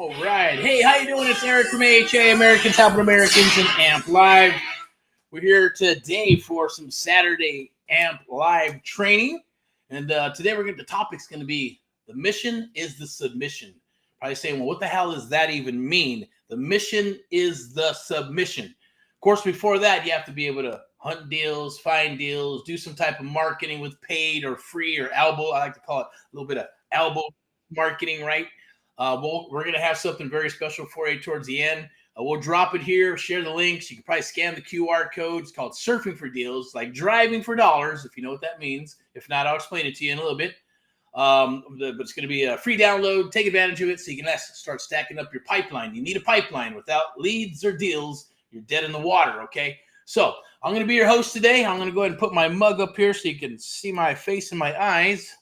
All right. Hey, how you doing? It's Eric from AHA, Americans Helping Americans, and AMP Live. We're here today for some Saturday AMP Live training. And today the topic's going to be the mission is the submission. Probably saying, well, what the hell does that even mean? The mission is the submission. Of course, before that, you have to be able to hunt deals, find deals, do some type of marketing with paid or free or elbow. I like to call it a little bit of elbow marketing, right? We're going to have something very special for you towards the end. We'll drop it here, share the links. You can probably scan the QR code. It's called surfing for deals, like driving for dollars, if you know what that means. If not, I'll explain it to you in a little bit. But it's going to be a free download. Take advantage of it so you can start stacking up your pipeline. You need a pipeline. Without leads or deals, you're dead in the water, okay? So I'm going to be your host today. I'm going to go ahead and put my mug up here so you can see my face and my eyes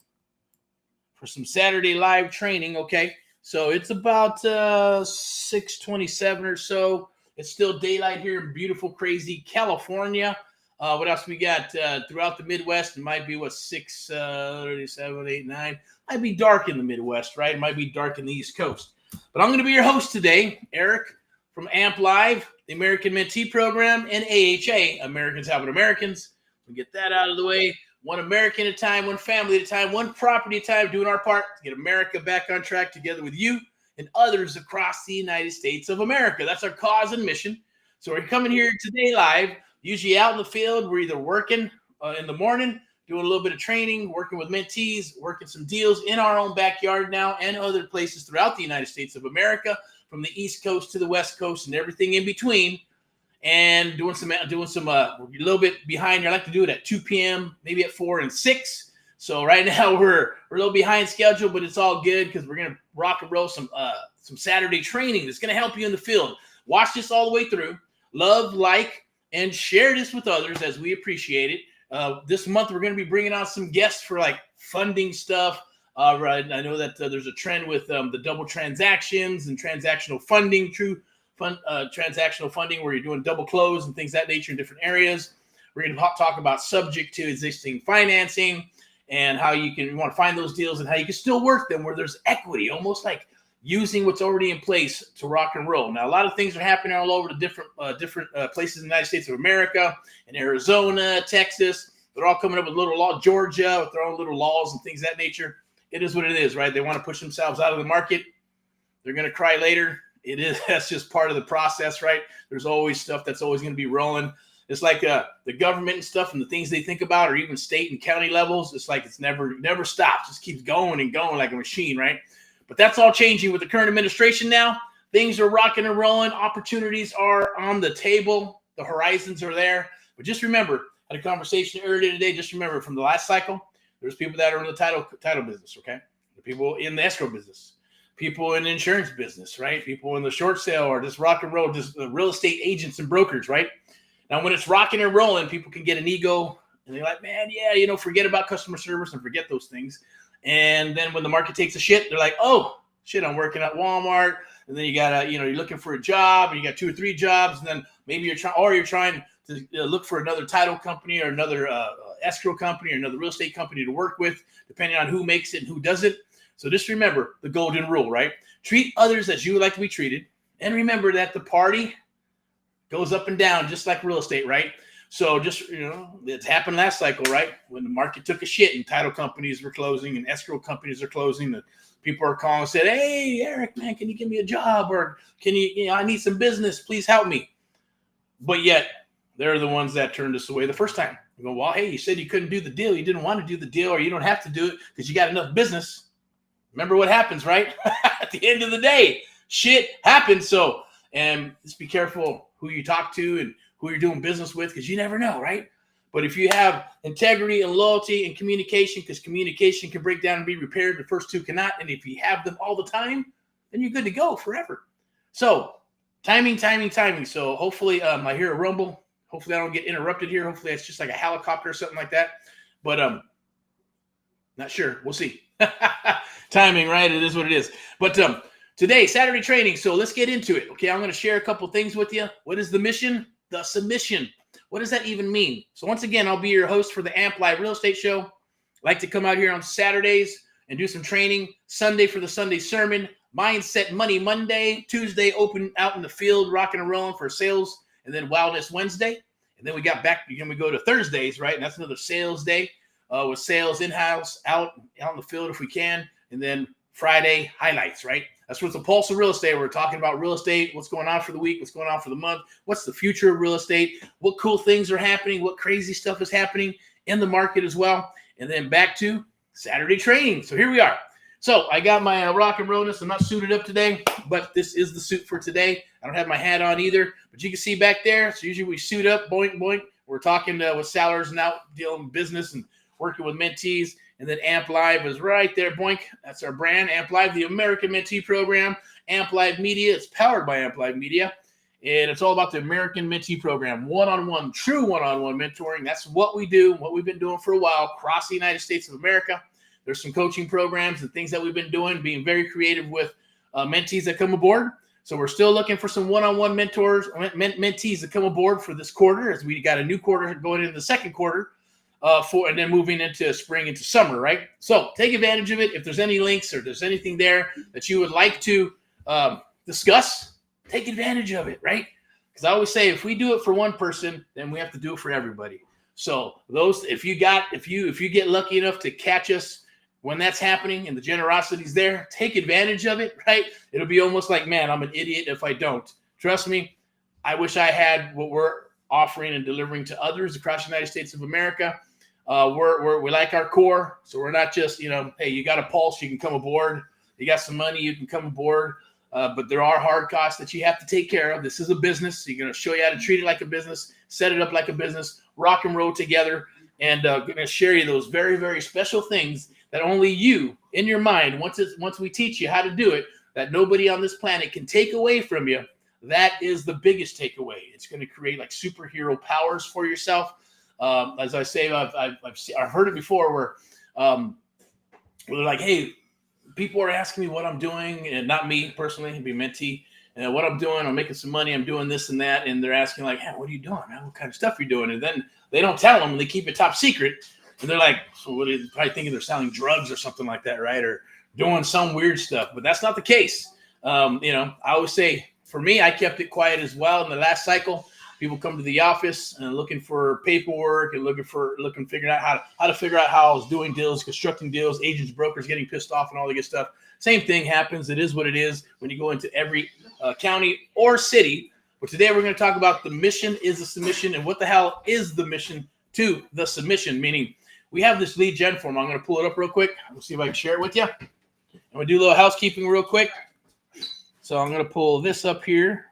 for some Saturday live training, okay? So it's about 6:27 or so. It's still daylight here in beautiful, crazy California. What else we got throughout the Midwest? It might be 6:37, 8, 9. Might be dark in the Midwest, right? It might be dark in the East Coast. But I'm going to be your host today, Eric from AMP Live, the American Mentee Program, and AHA, Americans Helping Americans. We'll get that out of the way. One American at a time, one family at a time, one property at a time, doing our part to get America back on track together with you and others across the United States of America. That's our cause and mission. So we're coming here today live, usually out in the field. We're either working in the morning, doing a little bit of training, working with mentees, working some deals in our own backyard now and other places throughout the United States of America, from the East Coast to the West Coast and everything in between. And doing some we're a little bit behind here. I like to do it at 2 p.m., maybe at 4 and 6. So right now we're a little behind schedule, but it's all good because we're gonna rock and roll some Saturday training that's gonna help you in the field. Watch this all the way through. Love, like, and share this with others as we appreciate it. This month we're gonna be bringing on some guests for like funding stuff. Right, I know that there's a trend with the double transactions and transactional funding, transactional funding where you're doing double close and things of that nature in different areas. We're going to talk about subject to existing financing and how you want to find those deals and how you can still work them where there's equity, almost like using what's already in place to rock and roll. Now, a lot of things are happening all over the different places in the United States of America, in Arizona, Texas. They're all coming up with little law, Georgia, with their own little laws and things of that nature. It is what it is, right? They want to push themselves out of the market. They're going to cry later. It is. That's just part of the process, right? There's always stuff that's always going to be rolling. It's like the government and stuff and the things they think about, or even state and county levels. It's like it's never stops. It just keeps going and going like a machine, right? But that's all changing with the current administration now. Things are rocking and rolling. Opportunities are on the table. The horizons are there. But just remember, I had a conversation earlier today. Just remember from the last cycle, there's people that are in the title business, okay? The people in the escrow business. People in the insurance business, right? People in the short sale or just rock and roll, just real estate agents and brokers, right? Now, when it's rocking and rolling, people can get an ego and they're like, man, yeah, forget about customer service and forget those things. And then when the market takes a shit, they're like, oh, shit, I'm working at Walmart. And then you got you're looking for a job and you got 2 or 3 jobs. And then maybe you're trying to look for another title company or another escrow company or another real estate company to work with, depending on who makes it and who doesn't. So just remember the golden rule, right? Treat others as you would like to be treated. And remember that the party goes up and down just like real estate, right? So just, it's happened last cycle, right? When the market took a shit and title companies were closing and escrow companies are closing, the people are calling and said, hey, Eric, man, can you give me a job? Or can I need some business. Please help me. But yet they're the ones that turned us away the first time. We go, well, hey, you said you couldn't do the deal. You didn't want to do the deal, or you don't have to do it because you got enough business. Remember what happens, right? At the end of the day, shit happens. So, and just be careful who you talk to and who you're doing business with, because you never know, right? But if you have integrity and loyalty and communication, because communication can break down and be repaired, the first 2 cannot. And if you have them all the time, then you're good to go forever. So timing. So hopefully I hear a rumble. Hopefully I don't get interrupted here. Hopefully it's just like a helicopter or something like that. But not sure. We'll see. Timing, right? It is what it is. But today, Saturday training. So let's get into it. Okay, I'm going to share a couple things with you. What is the mission? The submission. What does that even mean? So once again, I'll be your host for the AMP Live Real Estate Show. I like to come out here on Saturdays and do some training. Sunday for the Sunday sermon, Mindset Money Monday, Tuesday open out in the field, rocking and rolling for sales, and then Wellness Wednesday. And then we got back, again, we go to Thursdays, right? And that's another sales day with sales in-house, out in the field if we can. And then Friday highlights, right? That's what's the pulse of real estate. We're talking about real estate, what's going on for the week, what's going on for the month, what's the future of real estate, what cool things are happening, what crazy stuff is happening in the market as well. And then back to Saturday training. So here we are. So I got my rock and rollness. I'm not suited up today, but this is the suit for today. I don't have my hat on either, but you can see back there. So usually we suit up, boink, boink. We're talking with sellers and out dealing business and working with mentees. And then Amp Live is right there, boink. That's our brand, Amp Live, the American Mentee Program. Amp Live Media, it's powered by Amp Live Media. And it's all about the American Mentee Program, one-on-one, true one-on-one mentoring. That's what we do, what we've been doing for a while across the United States of America. There's some coaching programs and things that we've been doing, being very creative with mentees that come aboard. So we're still looking for some one-on-one mentees to come aboard for this quarter, as we got a new quarter going into the second quarter, and then moving into spring, into summer, right? So take advantage of it. If there's any links or there's anything there that you would like to discuss, take advantage of it, right? Because I always say, if we do it for one person, then we have to do it for everybody. So those, if you get lucky enough to catch us when that's happening and the generosity's there, take advantage of it, right? It'll be almost like, man, I'm an idiot if I don't. Trust me, I wish I had what we're offering and delivering to others across the United States of America. We like our core, so we're not just, hey, you got a pulse, you can come aboard. You got some money, you can come aboard. But there are hard costs that you have to take care of. This is a business. So you're going to show you how to treat it like a business, set it up like a business, rock and roll together, and going to share you those very, very special things that only you, in your mind, once we teach you how to do it, that nobody on this planet can take away from you. That is the biggest takeaway. It's going to create like superhero powers for yourself. As I say, I've heard it before where they're like, hey, people are asking me what I'm doing, and not me personally, it'd be mentee, and what I'm doing, I'm making some money, I'm doing this and that, and they're asking like, hey, what are you doing, man? What kind of stuff are you doing? And then they don't tell them, and they keep it top secret, and they're like, so what are you probably thinking they're selling drugs or something like that, right? Or doing some weird stuff, but that's not the case. I always say, for me, I kept it quiet as well. In the last cycle, people come to the office and looking for paperwork and figuring out how to figure out how I was doing deals, constructing deals, agents, brokers getting pissed off and all the good stuff. Same thing happens. It is what it is when you go into every county or city. But today we're going to talk about the mission is the submission, and what the hell is the mission to the submission, meaning we have this lead gen form. I'm going to pull it up real quick. We'll see if I can share it with you. I'm going to do a little housekeeping real quick. So I'm going to pull this up here,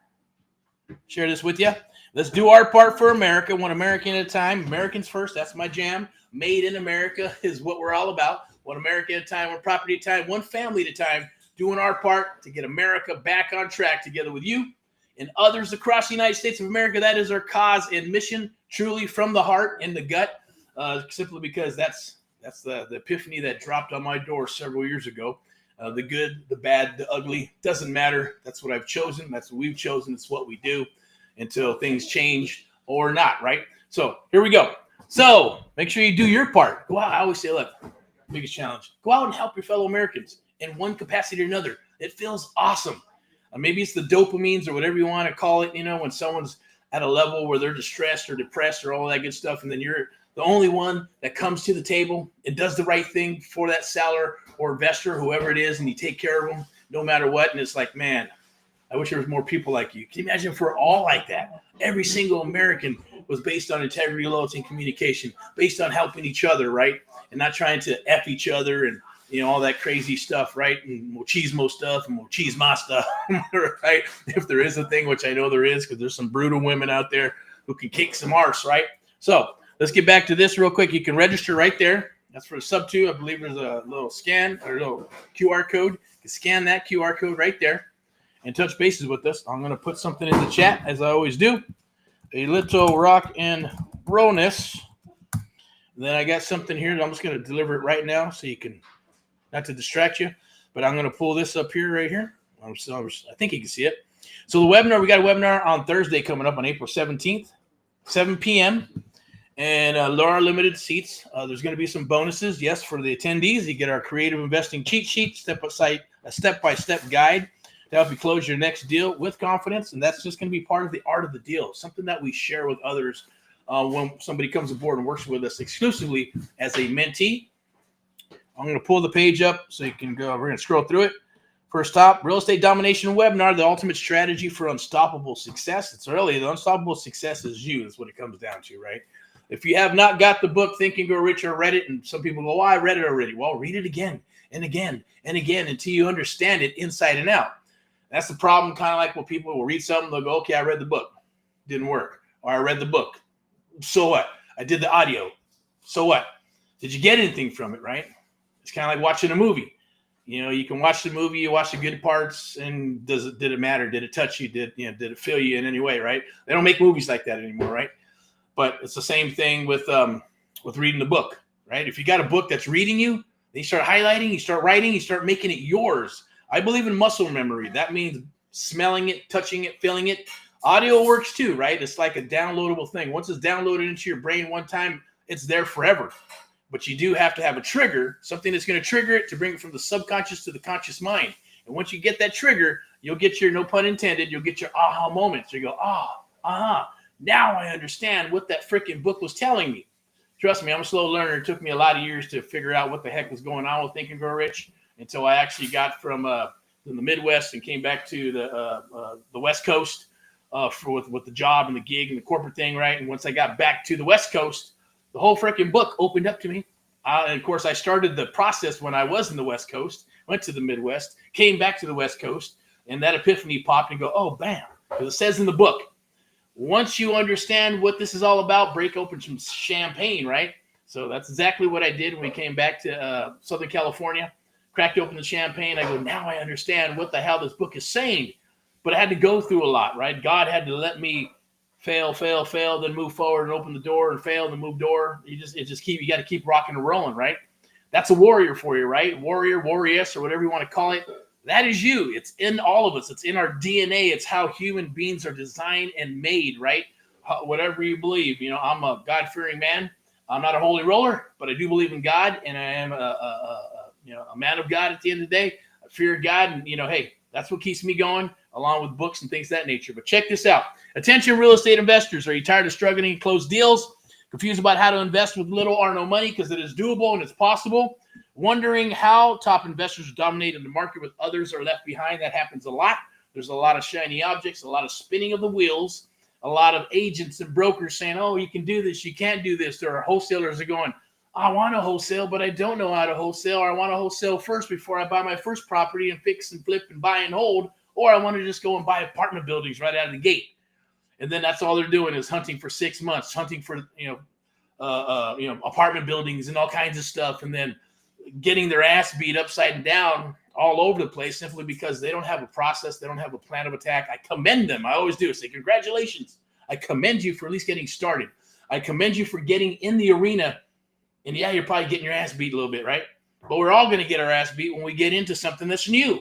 share this with you. Let's do our part for America, one American at a time. Americans first, that's my jam. Made in America is what we're all about. One American at a time, one property at a time, one family at a time, doing our part to get America back on track together with you and others across the United States of America. That is our cause and mission, truly from the heart and the gut, simply because that's the epiphany that dropped on my door several years ago. The good, the bad, the ugly, doesn't matter. That's what I've chosen. That's what we've chosen. It's what we do until things change or not, right? So here we go. So make sure you do your part. Go out. I always say, look, biggest challenge. Go out and help your fellow Americans in one capacity or another. It feels awesome. Maybe it's the dopamines or whatever you want to call it, when someone's at a level where they're distressed or depressed or all that good stuff, and then you're the only one that comes to the table and does the right thing for that seller or investor, whoever it is, and you take care of them no matter what. And it's like, man, I wish there was more people like you. Can you imagine if we're all like that? Every single American was based on integrity, loyalty, and communication, based on helping each other, right? And not trying to F each other and, all that crazy stuff, right? And machismo stuff and machismo stuff, right? If there is a thing, which I know there is, because there's some brutal women out there who can kick some arse, right? So let's get back to this real quick. You can register right there. That's for the sub 2. I believe there's a little scan or a little QR code. You can scan that QR code right there and touch bases with us. I'm going to put something in the chat, as I always do. A little rock and rollness. Then I got something here that I'm just going to deliver it right now so you can, not to distract you, but I'm going to pull this up here right here. I think you can see it. So the webinar, we got a webinar on Thursday coming up on April 17th, 7 p.m. And there are limited seats. There's going to be some bonuses, yes, for the attendees. You get our creative investing cheat sheet, a step-by-step guide to help you close your next deal with confidence. And that's just going to be part of the art of the deal, something that we share with others when somebody comes aboard and works with us exclusively as a mentee. I'm going to pull the page up so you can go. We're going to scroll through it. First stop, Real Estate Domination Webinar, the ultimate strategy for unstoppable success. It's really the unstoppable success is you. That's what it comes down to, right? If you have not got the book, Think and Grow Rich, or read it, and some people go, I read it already. Well, read it again and again and again until you understand it inside and out. That's the problem, kind of like when people will read something, they'll go, okay, I read the book. Didn't work. Or I read the book. So what? I did the audio. So what? Did you get anything from it, right? It's kind of like watching a movie. You know, you can watch the movie, you watch the good parts, and did it matter? Did it touch you? Did it feel you in any way, right? They don't make movies like that anymore, right? But it's the same thing with reading the book, right? If you got a book that's reading you, then you start highlighting, you start writing, you start making it yours. I believe in muscle memory. That means smelling it, touching it, feeling it. Audio works too, right? It's like a downloadable thing. Once it's downloaded into your brain one time, it's there forever. But you do have to have a trigger, something that's going to trigger it to bring it from the subconscious to the conscious mind. And once you get that trigger, you'll get your, no pun intended, you'll get your aha moments. You go, now I understand what that freaking book was telling me. Trust me, I'm a slow learner. It took me a lot of years to figure out what the heck was going on with Think and Grow Rich until I actually got from the Midwest and came back to the West Coast with the job and the gig and the corporate thing, right? And once I got back to the West Coast, the whole freaking book opened up to me. And of course, I started the process when I was in the West Coast, went to the Midwest, came back to the West Coast, and that epiphany popped and go, oh, bam. Because it says in the book, once you understand what this is all about, break open some champagne, right? So that's exactly what I did when we came back to Southern California, cracked open the champagne. I go, now I understand what the hell this book is saying. But I had to go through a lot, right? God had to let me fail, then move forward and open the door, and fail, then move door. You got to keep rocking and rolling, right? That's a warrior for you, right? Warrior, warrioress, or whatever you want to call it. That is you. It's in all of us. It's in our DNA. It's how human beings are designed and made, right? Whatever you believe. You know, I'm a God-fearing man. I'm not a holy roller, but I do believe in God, and I am a man of God at the end of the day. I fear God, and, hey, that's what keeps me going, along with books and things of that nature. But check this out. Attention, real estate investors. Are you tired of struggling to close deals? Confused about how to invest with little or no money because it is doable and it's possible? Wondering how top investors are dominating the market with others are left behind? That happens a lot. There's a lot of shiny objects, a lot of spinning of the wheels, a lot of agents and brokers saying, oh, you can do this, you can't do this. There are wholesalers that are going, I want to wholesale, but I don't know how to wholesale. Or I want to wholesale first before I buy my first property and fix and flip and buy and hold. Or I want to just go and buy apartment buildings right out of the gate. And then that's all they're doing is hunting for 6 months, hunting for, apartment buildings and all kinds of stuff. And then getting their ass beat upside down all over the place simply because they don't have a process. They don't have a plan of attack. I commend them. I always do. Say, congratulations. I commend you for at least getting started. I commend you for getting in the arena. And yeah, you're probably getting your ass beat a little bit, right? But we're all going to get our ass beat when we get into something that's new.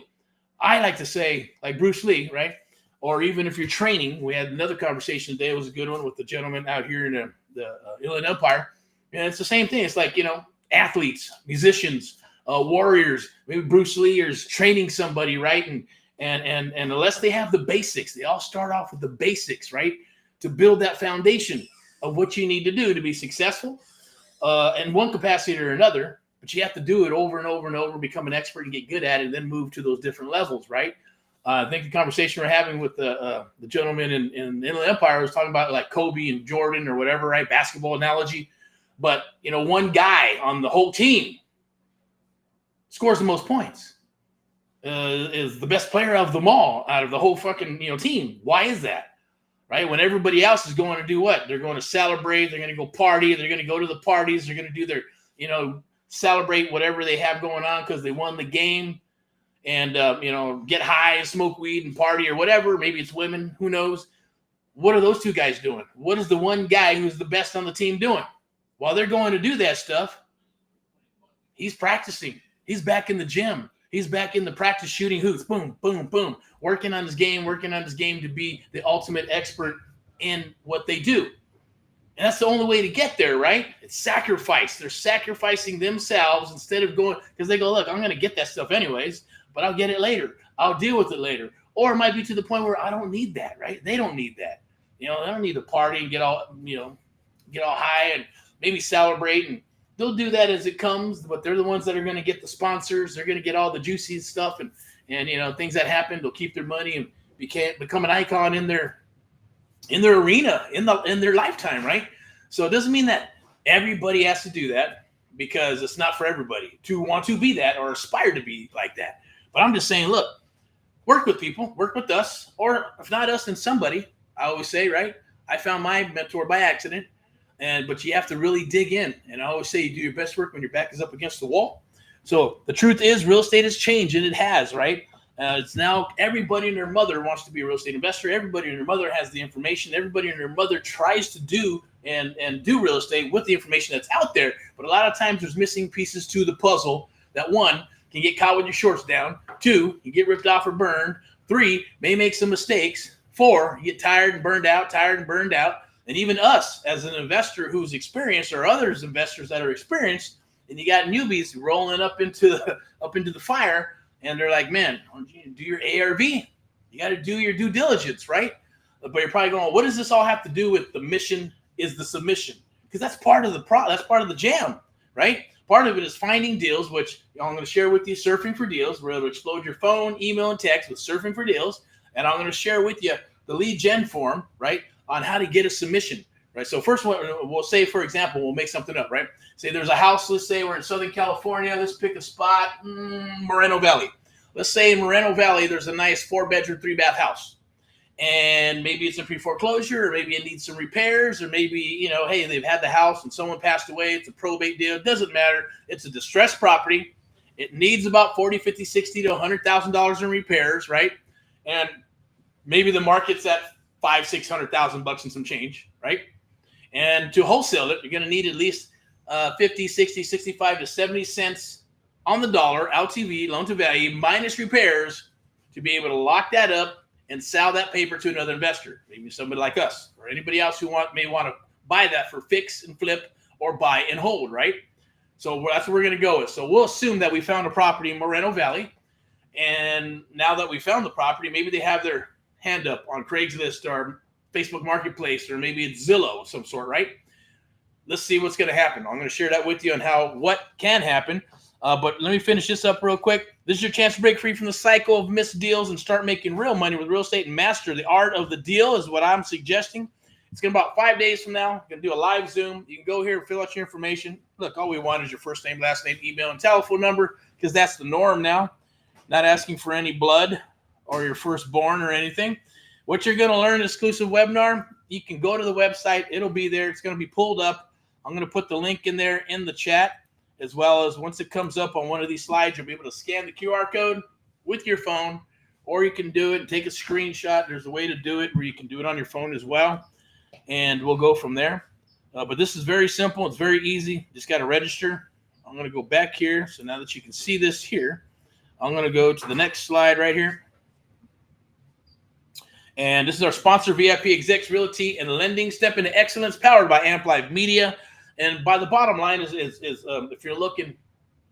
I like to say, like Bruce Lee, right? Or even if you're training, we had another conversation today. It was a good one with the gentleman out here in the Inland Empire. And it's the same thing. It's like, athletes, musicians, warriors, maybe Bruce Lee is training somebody, right? And unless they have the basics, they all start off with the basics, right? To build that foundation of what you need to do to be successful in one capacity or another. But you have to do it over and over and over, become an expert and get good at it, and then move to those different levels, right? I think the conversation we're having with the gentleman in the Inland Empire was talking about like Kobe and Jordan or whatever, right? Basketball analogy. But, one guy on the whole team scores the most points, is the best player of them all out of the whole fucking, team. Why is that? Right? When everybody else is going to do what? They're going to celebrate. They're going to go party. They're going to go to the parties. They're going to do their, celebrate whatever they have going on because they won the game and, get high and smoke weed and party or whatever. Maybe it's women. Who knows? What are those two guys doing? What is the one guy who's the best on the team doing? While they're going to do that stuff, he's practicing. He's back in the gym. He's back in the practice shooting hoops. Boom, boom, boom. Working on his game to be the ultimate expert in what they do. And that's the only way to get there, right? It's sacrifice. They're sacrificing themselves instead of going, because they go, look, I'm going to get that stuff anyways, but I'll get it later. I'll deal with it later. Or it might be to the point where I don't need that, right? They don't need that. They don't need to party and get all high and maybe celebrate. And they'll do that as it comes, but they're the ones that are going to get the sponsors. They're going to get all the juicy stuff and things that happen. They'll keep their money and become an icon in their arena in their lifetime, right? So it doesn't mean that everybody has to do that, because it's not for everybody to want to be that or aspire to be like that. But I'm just saying, look, work with people, work with us, or if not us, then somebody. I always say, right? I found my mentor by accident, but you have to really dig in. And I always say you do your best work when your back is up against the wall. So the truth is, real estate has changed, and it has, right? It's now everybody and their mother wants to be a real estate investor. Everybody and their mother has the information. Everybody and their mother tries to do and do real estate with the information that's out there. But a lot of times there's missing pieces to the puzzle that, one, can get caught with your shorts down. Two, you get ripped off or burned. Three, may make some mistakes. Four, you get tired and burned out. And even us as an investor who's experienced, or others investors that are experienced, and you got newbies rolling up into the fire, and they're like, man, do your ARV. You got to do your due diligence, right? But you're probably going, what does this all have to do with the mission is the submission? Because that's part of the jam, right? Part of it is finding deals, which I'm going to share with you, Surfing for Deals, where it'll explode your phone, email, and text with Surfing for Deals. And I'm going to share with you the lead gen form, right, on how to get a submission, right? So first one, we'll say, for example, we'll make something up, right? Say there's a house, let's say we're in Southern California. Let's pick a spot, Moreno Valley. Let's say in Moreno Valley, there's a nice 4-bedroom, 3-bath house. And maybe it's in pre-foreclosure, or maybe it needs some repairs, or maybe, hey, they've had the house and someone passed away. It's a probate deal. It doesn't matter. It's a distressed property. It needs about $40, $50, $60 to $100,000 in repairs, right? And maybe the market's at $500,000, $600,000 and some change, right? And to wholesale it, you're going to need at least 50, 60, 65 to 70 cents on the dollar, LTV, loan to value, minus repairs, to be able to lock that up and sell that paper to another investor, maybe somebody like us or anybody else who may want to buy that for fix and flip or buy and hold, right? So that's what we're going to go with. So we'll assume that we found a property in Moreno Valley, and now that we found the property, maybe they have their hand up on Craigslist or Facebook Marketplace, or maybe it's Zillow of some sort, right? Let's see what's going to happen. I'm going to share that with you on what can happen. But let me finish this up real quick. This is your chance to break free from the cycle of missed deals and start making real money with real estate and master the art of the deal is what I'm suggesting. It's going to be about 5 days from now. We're going to do a live Zoom. You can go here and fill out your information. Look, all we want is your first name, last name, email, and telephone number, because that's the norm now. Not asking for any blood or your firstborn or anything. What you're going to learn, exclusive webinar, you can go to the website. It'll be there. It's going to be pulled up. I'm going to put the link in there in the chat, as well as once it comes up on one of these slides, you'll be able to scan the QR code with your phone, or you can do it and take a screenshot. There's a way to do it where you can do it on your phone as well, and we'll go from there. But this is very simple. It's very easy. Just got to register. I'm going to go back here. So now that you can see this here, I'm going to go to the next slide right here. And this is our sponsor, VIP Execs Realty and Lending. Step into excellence, powered by Amp Live Media. And by the bottom line is if you're looking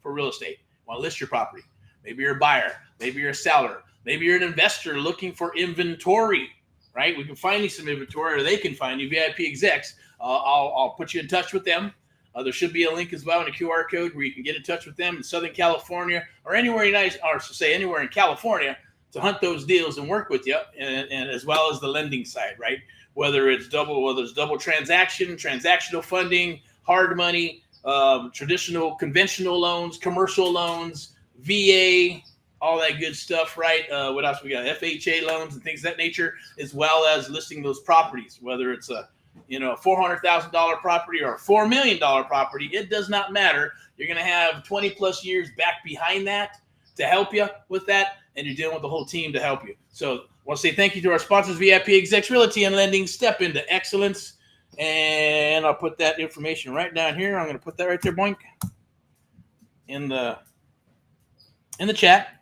for real estate, want to list your property, maybe you're a buyer, maybe you're a seller, maybe you're an investor looking for inventory, right? We can find you some inventory, or they can find you, VIP Execs. I'll put you in touch with them. There should be a link as well in a QR code where you can get in touch with them in Southern California or anywhere anywhere in California to hunt those deals and work with you, and as well as the lending side, right? Whether it's double transaction, transactional funding, hard money, traditional, conventional loans, commercial loans, VA, all that good stuff, right? What else we got? FHA loans and things of that nature, as well as listing those properties, whether it's a $400,000 property or a $4 million property. It does not matter. You're going to have 20 plus years back behind that to help you with that, and you're dealing with the whole team to help you. So I want to say thank you to our sponsors, VIP Execs Realty and Lending. Step into excellence. And I'll put that information right down here. I'm going to put that right there, boink, in the chat.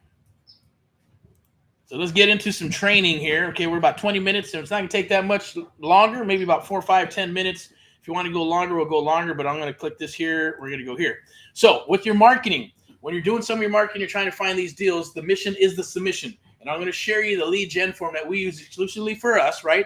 So let's get into some training here. Okay, we're about 20 minutes, so it's not going to take that much longer, maybe about 4, 5, 10 minutes. If you want to go longer, we'll go longer, but I'm going to click this here. We're going to go here. So with your marketing, when you're doing some of your marketing, you're trying to find these deals, the mission is the submission. And I'm going to share you the lead gen form that we use exclusively for us, right?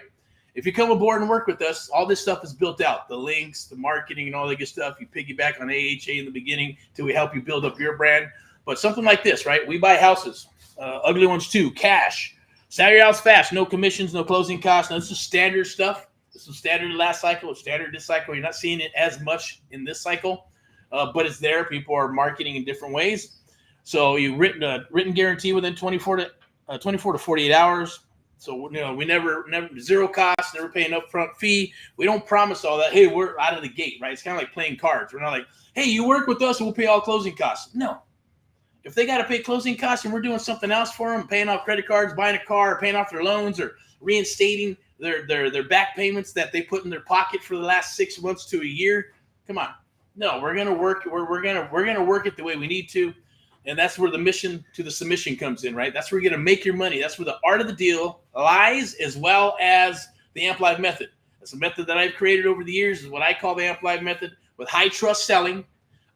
If you come aboard and work with us, all this stuff is built out. The links, the marketing, and all that good stuff. You piggyback on AHA in the beginning till we help you build up your brand. But something like this, right? We buy houses, ugly ones too, cash. Sell your house fast, no commissions, no closing costs. Now, this is standard stuff. This was standard last cycle. It's standard this cycle. You're not seeing it as much in this cycle, but it's there. People are marketing in different ways. So you written guarantee within 24 to 48 hours. So, we never zero cost, never pay an upfront fee. We don't promise all that. Hey, we're out of the gate, right? It's kind of like playing cards. We're not like, hey, you work with us and we'll pay all closing costs. No. If they got to pay closing costs and we're doing something else for them, paying off credit cards, buying a car, paying off their loans, or reinstating their back payments that they put in their pocket for the last 6 months to a year, come on. No, we're gonna work. We're gonna work it the way we need to. And that's where the mission to the submission comes in, right? That's where you're going to make your money. That's where the art of the deal lies, as well as the Amp Live method. That's a method that I've created over the years, is what I call the Amp Live method, with high trust selling,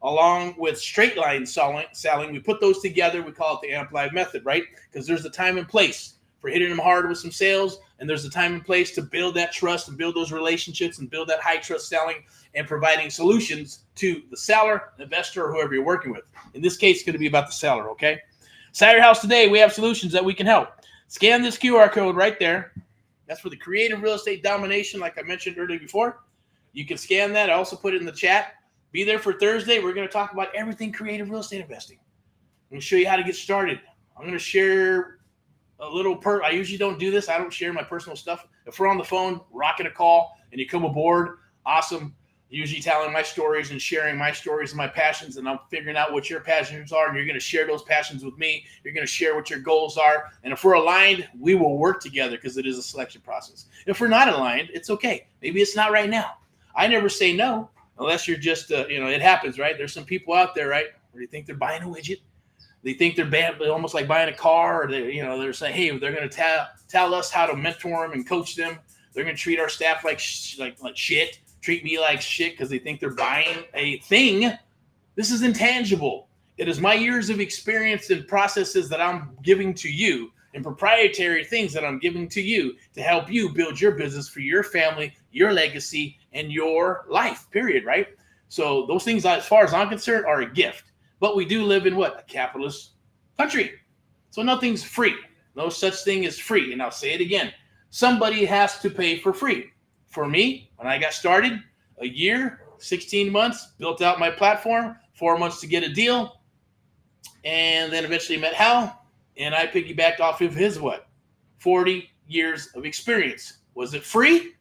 along with straight line selling. We put those together. We call it the Amp Live method, right? Because there's a time and place for hitting them hard with some sales, and there's a time and place to build that trust and build those relationships and build that high trust selling and providing solutions to the seller, investor, or whoever you're working with. In this case, it's going to be about the seller, okay? Sell your house today. We have solutions that we can help. Scan this QR code right there. That's for the creative real estate domination, like I mentioned earlier before. You can scan that. I also put it in the chat. Be there for Thursday. We're going to talk about everything creative real estate investing. I'm going to show you how to get started. I'm going to share a little I usually don't do this. I don't share my personal stuff. If we're on the phone, rocking a call, and you come aboard, awesome. Usually telling my stories and sharing my stories and my passions, and I'm figuring out what your passions are, and you're going to share those passions with me. You're going to share what your goals are, and if we're aligned, we will work together, because it is a selection process. If we're not aligned, it's okay. Maybe it's not right now. I never say no unless you're just, it happens, right? There's some people out there, right, where they think they're buying a widget. They think they're almost like buying a car, or they're saying, hey, they're going to tell us how to mentor them and coach them. They're going to treat our staff like shit. Treat me like shit because they think they're buying a thing. This is intangible. It is my years of experience and processes that I'm giving to you, and proprietary things that I'm giving to you to help you build your business for your family, your legacy, and your life, period, right? So those things, as far as I'm concerned, are a gift. But we do live in what? A capitalist country. So nothing's free. No such thing as free. And I'll say it again. Somebody has to pay for free. For me, when I got started, a year, 16 months, built out my platform, 4 months to get a deal, and then eventually met Hal, and I piggybacked off of his 40 years of experience. Was it free?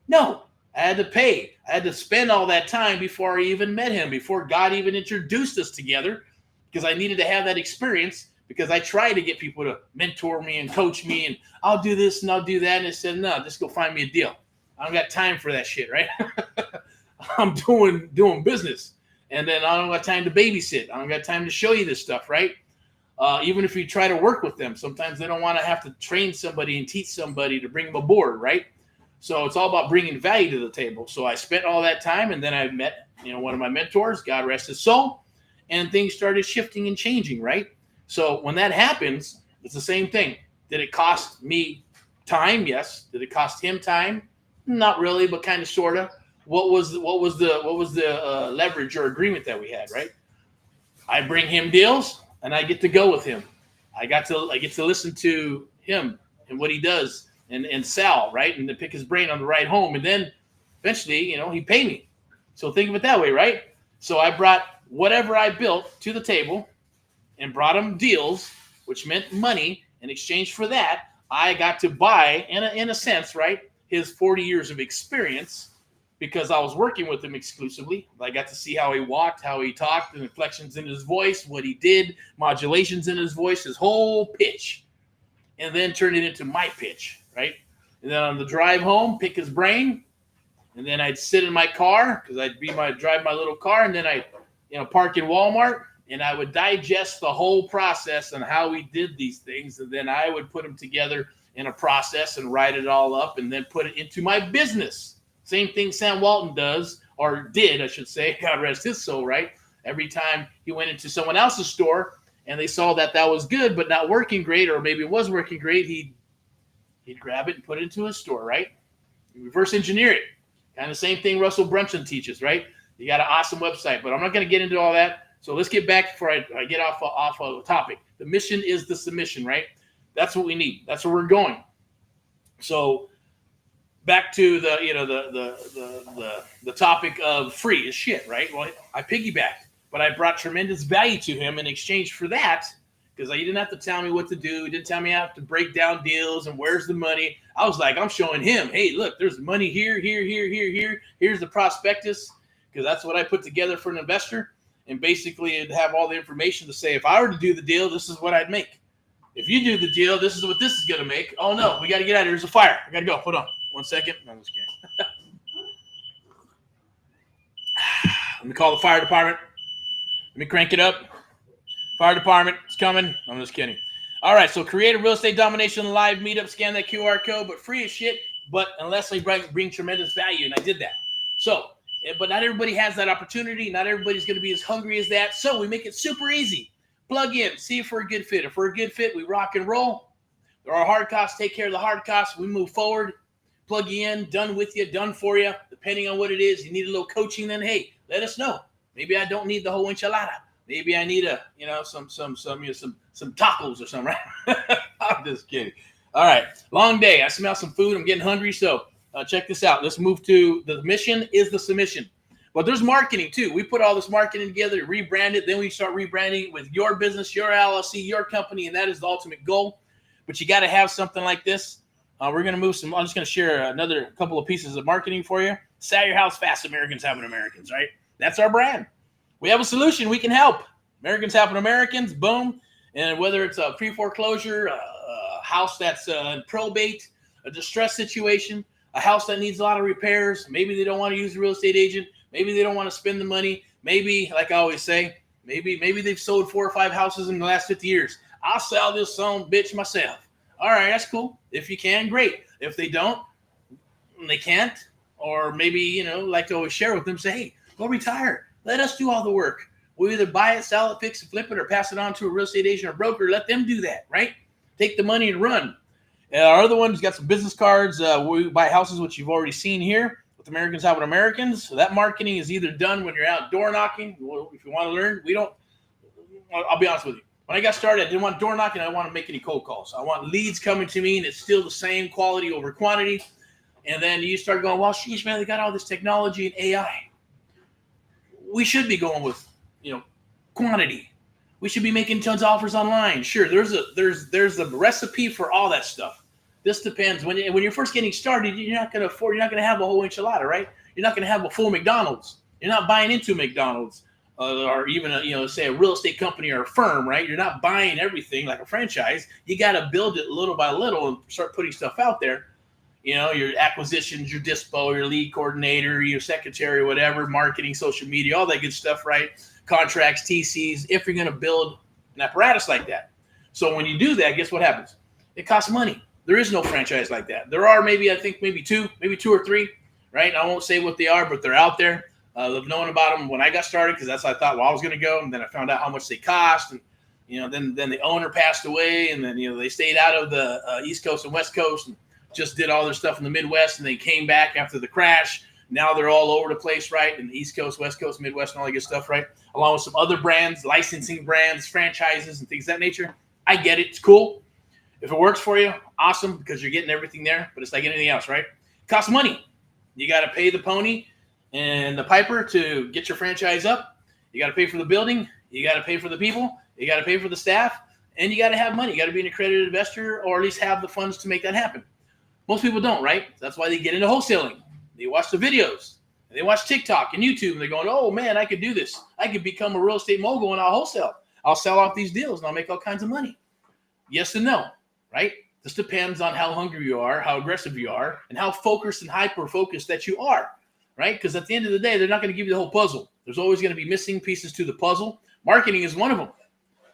No. I had to pay. I had to spend all that time before I even met him, before God even introduced us together, because I needed to have that experience, because I tried to get people to mentor me and coach me, and I'll do this and I'll do that, and they said, no, just go find me a deal. I don't got time for that shit, right? I'm doing business. And then I don't got time to babysit. I don't got time to show you this stuff, right? Even if you try to work with them, sometimes they don't want to have to train somebody and teach somebody to bring them aboard, right? So it's all about bringing value to the table. So I spent all that time, and then I met, one of my mentors, God rest his soul, and things started shifting and changing, right? So when that happens, it's the same thing. Did it cost me time? Yes. Did it cost him time? Not really, but kind of, sort of. What was the leverage or agreement that we had, right? I bring him deals, and I get to go with him. I get to listen to him and what he does, and sell, right, and to pick his brain on the ride home, and then eventually, he paid me. So think of it that way, right? So I brought whatever I built to the table, and brought him deals, which meant money. In exchange for that, I got to buy, in a sense, right, his 40 years of experience, because I was working with him exclusively. I got to see how he walked, how he talked, the inflections in his voice, what he did, modulations in his voice, his whole pitch, and then turn it into my pitch, right? And then on the drive home, pick his brain, and then I'd sit in my car, because I'd drive my little car, and then I'd park in Walmart, and I would digest the whole process on how we did these things, and then I would put them together in a process and write it all up, and then put it into my business. Same thing Sam Walton does, or did, I should say, God rest his soul, right? Every time he went into someone else's store and they saw that was good but not working great, or maybe it was working great, he'd grab it and put it into his store, right? Reverse engineer it. Kind of the same thing Russell Brunson teaches, right? You got an awesome website, but I'm not going to get into all that. So let's get back before I get off of the topic. The mission is the submission, right? That's what we need. That's where we're going. So back to the topic of free is shit, right? Well, I piggybacked, but I brought tremendous value to him in exchange for that, because he didn't have to tell me what to do. He didn't tell me I have to break down deals and where's the money. I was like, I'm showing him, hey, look, there's money here. Here's the prospectus, because that's what I put together for an investor. And basically it'd have all the information to say, if I were to do the deal, this is what I'd make. If you do the deal, this is what this is going to make. Oh, no, we got to get out of here. There's a fire. I got to go. Hold on 1 second. No, I'm just kidding. Let me call the fire department. Let me crank it up. Fire department, it's coming. I'm just kidding. All right, so create a real estate domination live meetup, scan that QR code, but free as shit, but unless I bring tremendous value, and I did that. So, but not everybody has that opportunity. Not everybody's going to be as hungry as that. So we make it super easy. Plug in, see if we're a good fit. If we're a good fit, we rock and roll. There are hard costs, take care of the hard costs. We move forward, plug you in, done with you, done for you. Depending on what it is, you need a little coaching, then hey, let us know. Maybe I don't need the whole enchilada. Maybe I need some tacos or something, right? I'm just kidding. All right, long day. I smell some food. I'm getting hungry. So check this out. Let's move to the mission is the submission. But there's marketing too. We put all this marketing together, rebrand it. Then we start rebranding it with your business, your LLC, your company, and that is the ultimate goal. But you got to have something like this. We're going to move some. I'm just going to share another couple of pieces of marketing for you. Sell your house fast. Americans helping Americans, right? That's our brand. We have a solution. We can help. Americans helping Americans. Boom. And whether it's a pre-foreclosure, a house that's in probate, a distress situation, a house that needs a lot of repairs. Maybe they don't want to use a real estate agent. Maybe they don't want to spend the money. Maybe, like I always say, maybe they've sold 4 or 5 houses in the last 50 years. I'll sell this son bitch myself. All right, that's cool. If you can, great. If they don't, they can't. Or maybe, like to always share with them, say, hey, go retire. Let us do all the work. We'll either buy it, sell it, fix it, flip it, or pass it on to a real estate agent or broker. Let them do that, right? Take the money and run. Our other one's got some business cards. We buy houses, which you've already seen here with Americans Helping Americans. So that marketing is either done when you're out door knocking. If you want to learn, I'll be honest with you. When I got started, I didn't want door knocking. I didn't want to make any cold calls. I want leads coming to me, and it's still the same quality over quantity. And then you start going, well, sheesh, man, they got all this technology and AI. We should be going with, quantity. We should be making tons of offers online. Sure, there's a recipe for all that stuff. This depends. When you're first getting started, you're not going to have a whole enchilada, right? You're not going to have a full McDonald's. You're not buying into McDonald's or even say a real estate company or a firm, right? You're not buying everything like a franchise. You got to build it little by little and start putting stuff out there. Your acquisitions, your dispo, your lead coordinator, your secretary, whatever, marketing, social media, all that good stuff, right? Contracts, TCs, if you're going to build an apparatus like that. So when you do that, guess what happens? It costs money. There is no franchise like that. There are maybe two or three, right? I won't say what they are, but they're out there. I've known about them when I got started because that's how I thought, I was going to go. And then I found out how much they cost. And, then the owner passed away. And then, they stayed out of the East Coast and West Coast and just did all their stuff in the Midwest. And they came back after the crash. Now they're all over the place, right? In the East Coast, West Coast, Midwest, and all that good stuff, right? Along with some other brands, licensing brands, franchises, and things of that nature. I get it. It's cool. If it works for you, awesome, because you're getting everything there. But it's like anything else, right? It costs money. You got to pay the pony and the piper to get your franchise up. You got to pay for the building. You got to pay for the people. You got to pay for the staff. And you got to have money. You got to be an accredited investor or at least have the funds to make that happen. Most people don't, right? That's why they get into wholesaling. They watch the videos. And they watch TikTok and YouTube. And they're going, oh, man, I could do this. I could become a real estate mogul and I'll wholesale. I'll sell off these deals and I'll make all kinds of money. Yes and no, right? This depends on how hungry you are, how aggressive you are, and how focused and hyper-focused that you are, right? Because at the end of the day, they're not going to give you the whole puzzle. There's always going to be missing pieces to the puzzle. Marketing is one of them.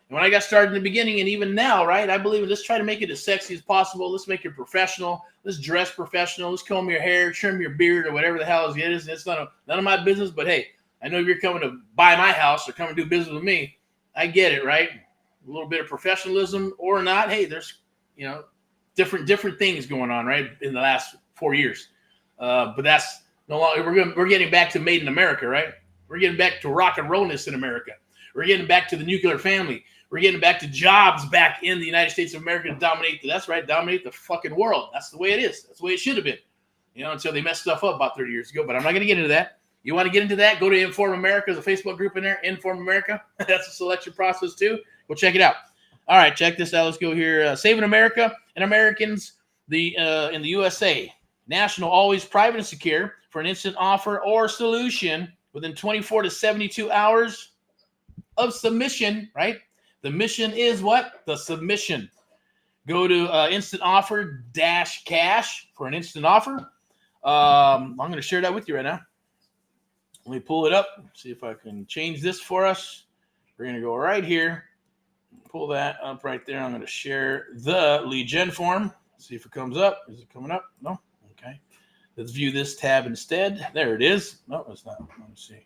And when I got started in the beginning, and even now, right, I believe in let's try to make it as sexy as possible. Let's make it professional. Let's dress professional. Let's comb your hair, trim your beard, or whatever the hell it is. It's none of my business. But hey, I know if you're coming to buy my house or come and do business with me, I get it, right? A little bit of professionalism or not. Hey, there's different things going on, right, in the last 4 years. But that's no longer. We're getting back to made in America, right? We're getting back to rock and rollness in America. We're getting back to the nuclear family. We're getting back to jobs back in the United States of America to dominate. Dominate the fucking world. That's the way it is. That's the way it should have been. Until they messed stuff up about 30 years ago. But I'm not going to get into that. You want to get into that? Go to Inform America. There's a Facebook group in there. Inform America. That's a selection process too. Go check it out. All right, check this out. Let's go here. Saving America and Americans in the USA. National, always private and secure for an instant offer or solution within 24 to 72 hours of submission, right? The mission is what? The submission. Go to instant offer -cash for an instant offer. I'm going to share that with you right now. Let me pull it up. See if I can change this for us. We're going to go right here. Pull that up right there. I'm going to share the lead gen form. See if it comes up. Is it coming up? No? Okay. Let's view this tab instead. There it is. No, it's not. Let me see.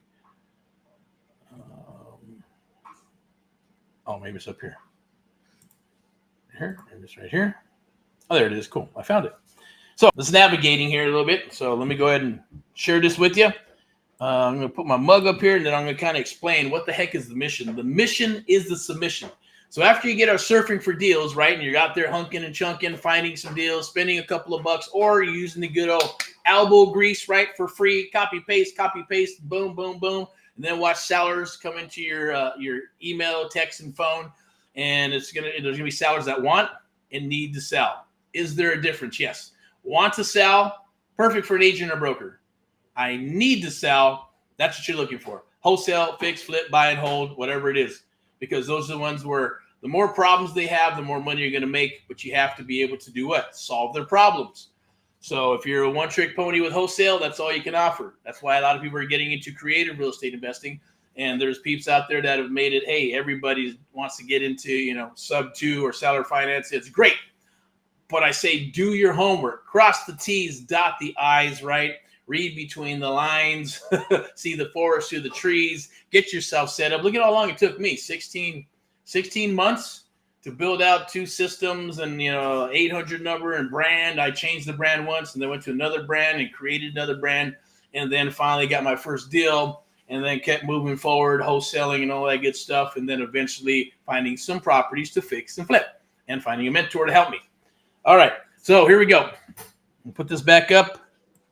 Oh, maybe it's up here. Here, maybe it's right here. Oh, there it is. Cool. I found it. So let's navigating here a little bit. So let me go ahead and share this with you. I'm going to put my mug up here, and then I'm going to kind of explain what the heck is the mission. The mission is the submission. So after you get our surfing for deals, right, and you're out there hunking and chunking, finding some deals, spending a couple of bucks, or you're using the good old elbow grease, right, for free, copy, paste, boom, boom, boom. And then watch sellers come into your email, text, and phone, and there's gonna be sellers that want and need to sell. Is there a difference? Yes. Want to sell, perfect for an agent or broker. I need to sell. That's what you're looking for. Wholesale, fix, flip, buy and hold, whatever it is, because those are the ones where the more problems they have, the more money you're going to make. But you have to be able to do what? Solve their problems. So if you're a one-trick pony with wholesale, that's all you can offer. That's why a lot of people are getting into creative real estate investing. And there's peeps out there that have made it, hey, everybody wants to get into, sub 2 or seller finance. It's great. But I say do your homework. Cross the T's, dot the I's, right? Read between the lines. See the forest through the trees. Get yourself set up. Look at how long it took me, 16 months. To build out 2 systems and 800 number and brand. I changed the brand once and then went to another brand and created another brand, and then finally got my first deal, and then kept moving forward, wholesaling and all that good stuff, and then eventually finding some properties to fix and flip and finding a mentor to help me. All right, so here we go. I'll put this back up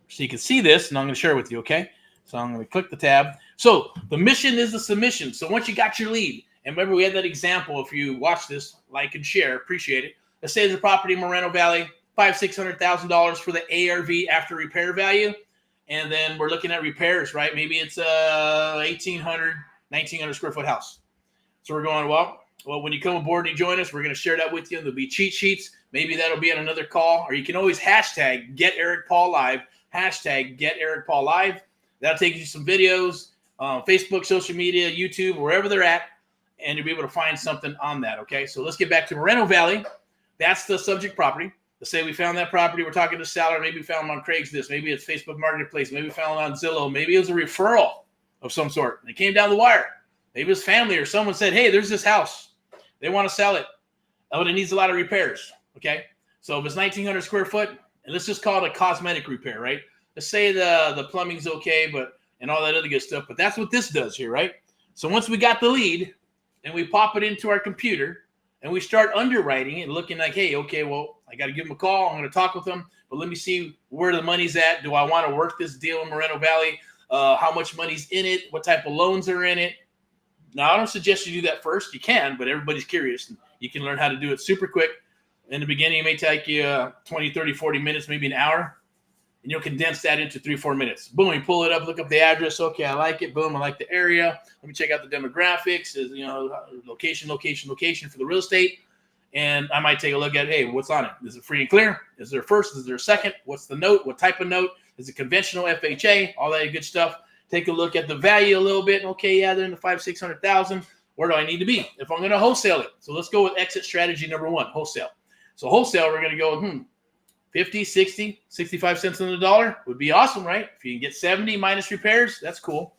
so you can see this, and I'm going to share it with you, okay? So I'm going to click the tab. So the mission is the submission. So once you got your lead, and remember, we had that example. If you watch this, like and share, appreciate it. Let's say there's a property in Moreno Valley, $500,000-$600,000 for the ARV after repair value. And then we're looking at repairs, right? Maybe it's a 1,800, 1,900 square foot house. So we're going, well, when you come aboard and you join us, we're going to share that with you. There'll be cheat sheets. Maybe that'll be on another call. Or you can always hashtag Get Erick Paul Live, hashtag Get Erick Paul Live. That'll take you some videos, Facebook, social media, YouTube, wherever they're at. And you'll be able to find something on that, okay? So let's get back to Moreno Valley. That's the subject property. Let's say we found that property. We're talking to seller. Maybe we found them on Craigslist. Maybe it's Facebook Marketplace. Maybe we found it on Zillow. Maybe it was a referral of some sort. It came down the wire. Maybe it was family or someone said, hey, there's this house. They want to sell it. Oh, it needs a lot of repairs, okay? So if it's 1,900 square foot, and let's just call it a cosmetic repair, right? Let's say the plumbing's okay, and all that other good stuff. But that's what this does here, right? So once we got the lead, and we pop it into our computer, and we start underwriting it, looking like, hey, okay, well, I got to give them a call. I'm going to talk with them, but let me see where the money's at. Do I want to work this deal in Moreno Valley? How much money's in it? What type of loans are in it? Now, I don't suggest you do that first. You can, but everybody's curious. And you can learn how to do it super quick. In the beginning, it may take you 20, 30, 40 minutes, maybe an hour. And you'll condense that into 3-4 minutes. Boom, you pull it up, look up the address. Okay, I like it. Boom, I like the area. Let me check out the demographics, location for the real estate. And I might take a look at, hey, what's on it? Is it free and clear? Is there a first? Is there a second? What's the note? What type of note? Is it conventional, FHA? All that good stuff. Take a look at the value a little bit. Okay, yeah, they're in the $500,000-$600,000. where do I need to be if I'm going to wholesale it? So let's go with exit strategy number 1, wholesale. So wholesale, we're going to go, 50, 60, 65 cents on the dollar would be awesome, right? If you can get 70 minus repairs, that's cool.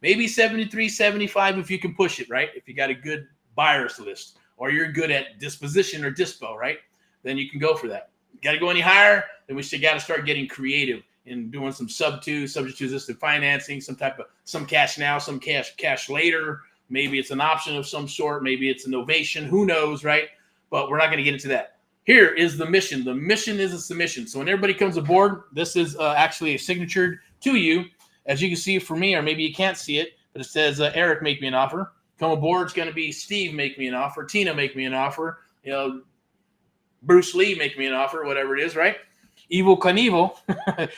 Maybe 73, 75 if you can push it, right? If you got a good buyer's list or you're good at disposition or dispo, right? Then you can go for that. Got to go any higher, then we still got to start getting creative in doing some subject to existing financing, some cash now, some cash later. Maybe it's an option of some sort. Maybe it's an ovation. Who knows, right? But we're not going to get into that. Here is the mission. The mission is a submission. So when everybody comes aboard, this is actually a signature to you. As you can see for me, or maybe you can't see it, but it says, Eric, make me an offer. Come aboard, it's going to be Steve, make me an offer. Tina, make me an offer. Bruce Lee, make me an offer, whatever it is, right? Evil Knievel,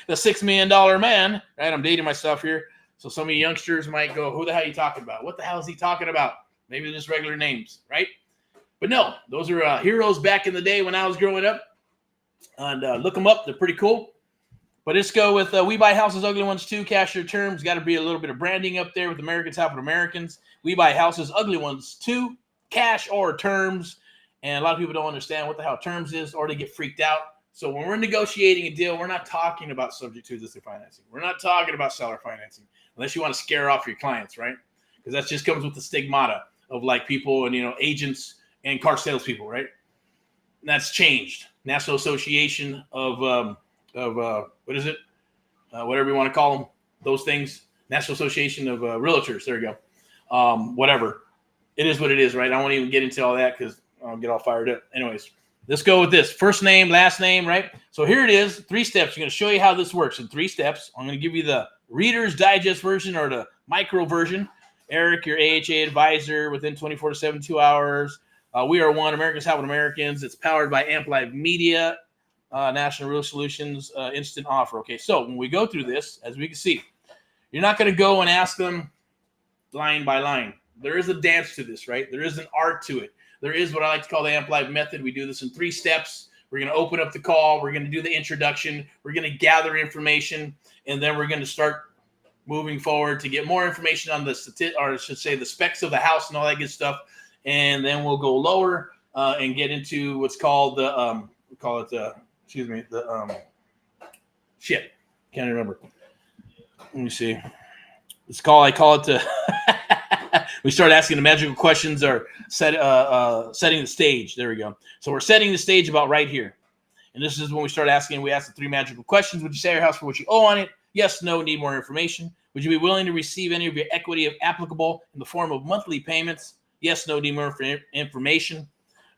the $6 million man, right? I'm dating myself here. So some of you youngsters might go, who the hell are you talking about? What the hell is he talking about? Maybe they're just regular names, right? But no, those are heroes back in the day when I was growing up. And look them up. They're pretty cool. But let's go with We Buy Houses, Ugly Ones Too, Cash Your Terms. Got to be a little bit of branding up there with Americans Helping Americans. We Buy Houses, Ugly Ones Too, Cash or Terms. And a lot of people don't understand what the hell terms is, or they get freaked out. So when we're negotiating a deal, we're not talking about subject to existing financing. We're not talking about seller financing, unless you want to scare off your clients, right? Because that just comes with the stigmata of like people and, agents and car salespeople, right? And that's changed. National Association of what is it? Whatever you want to call them, those things. National Association of Realtors. There you go. Whatever. It is what it is, right? I won't even get into all that because I'll get all fired up. Anyways, let's go with this. First name, last name, right? So here it is, 3 steps. I'm going to show you how this works in 3 steps. I'm going to give you the Reader's Digest version or the micro version. Eric, your AHA advisor within 24 to 72 hours. We are one, Americans Helping Americans. It's powered by Amp Live Media, National Real Solutions, Instant Offer. Okay, so when we go through this, as we can see, you're not going to go and ask them line by line. There is a dance to this, right? There is an art to it. There is what I like to call the Amp Live method. We do this in 3 steps. We're going to open up the call. We're going to do the introduction. We're going to gather information, and then we're going to start moving forward to get more information on the specs of the house and all that good stuff. And then we'll go lower and get into what's called the can't remember. Let me see. I call it the we start asking the magical questions or setting the stage. There we go. So we're setting the stage about right here. And this is when we start asking, we ask the 3 magical questions. Would you sell your house for what you owe on it? Yes, no, need more information. Would you be willing to receive any of your equity if applicable in the form of monthly payments? Yes, no, need more information.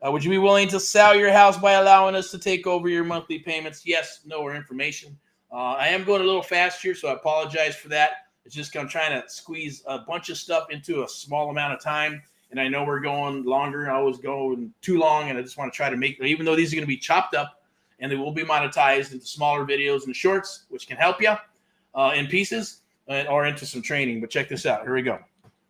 Would you be willing to sell your house by allowing us to take over your monthly payments? Yes, no, or information. I am going a little fast here, so I apologize for that. It's just I'm trying to squeeze a bunch of stuff into a small amount of time. And I know we're going longer. I always go too long, and I just want to try to make, even though these are going to be chopped up and they will be monetized into smaller videos and shorts, which can help you in pieces or into some training. But check this out. Here we go.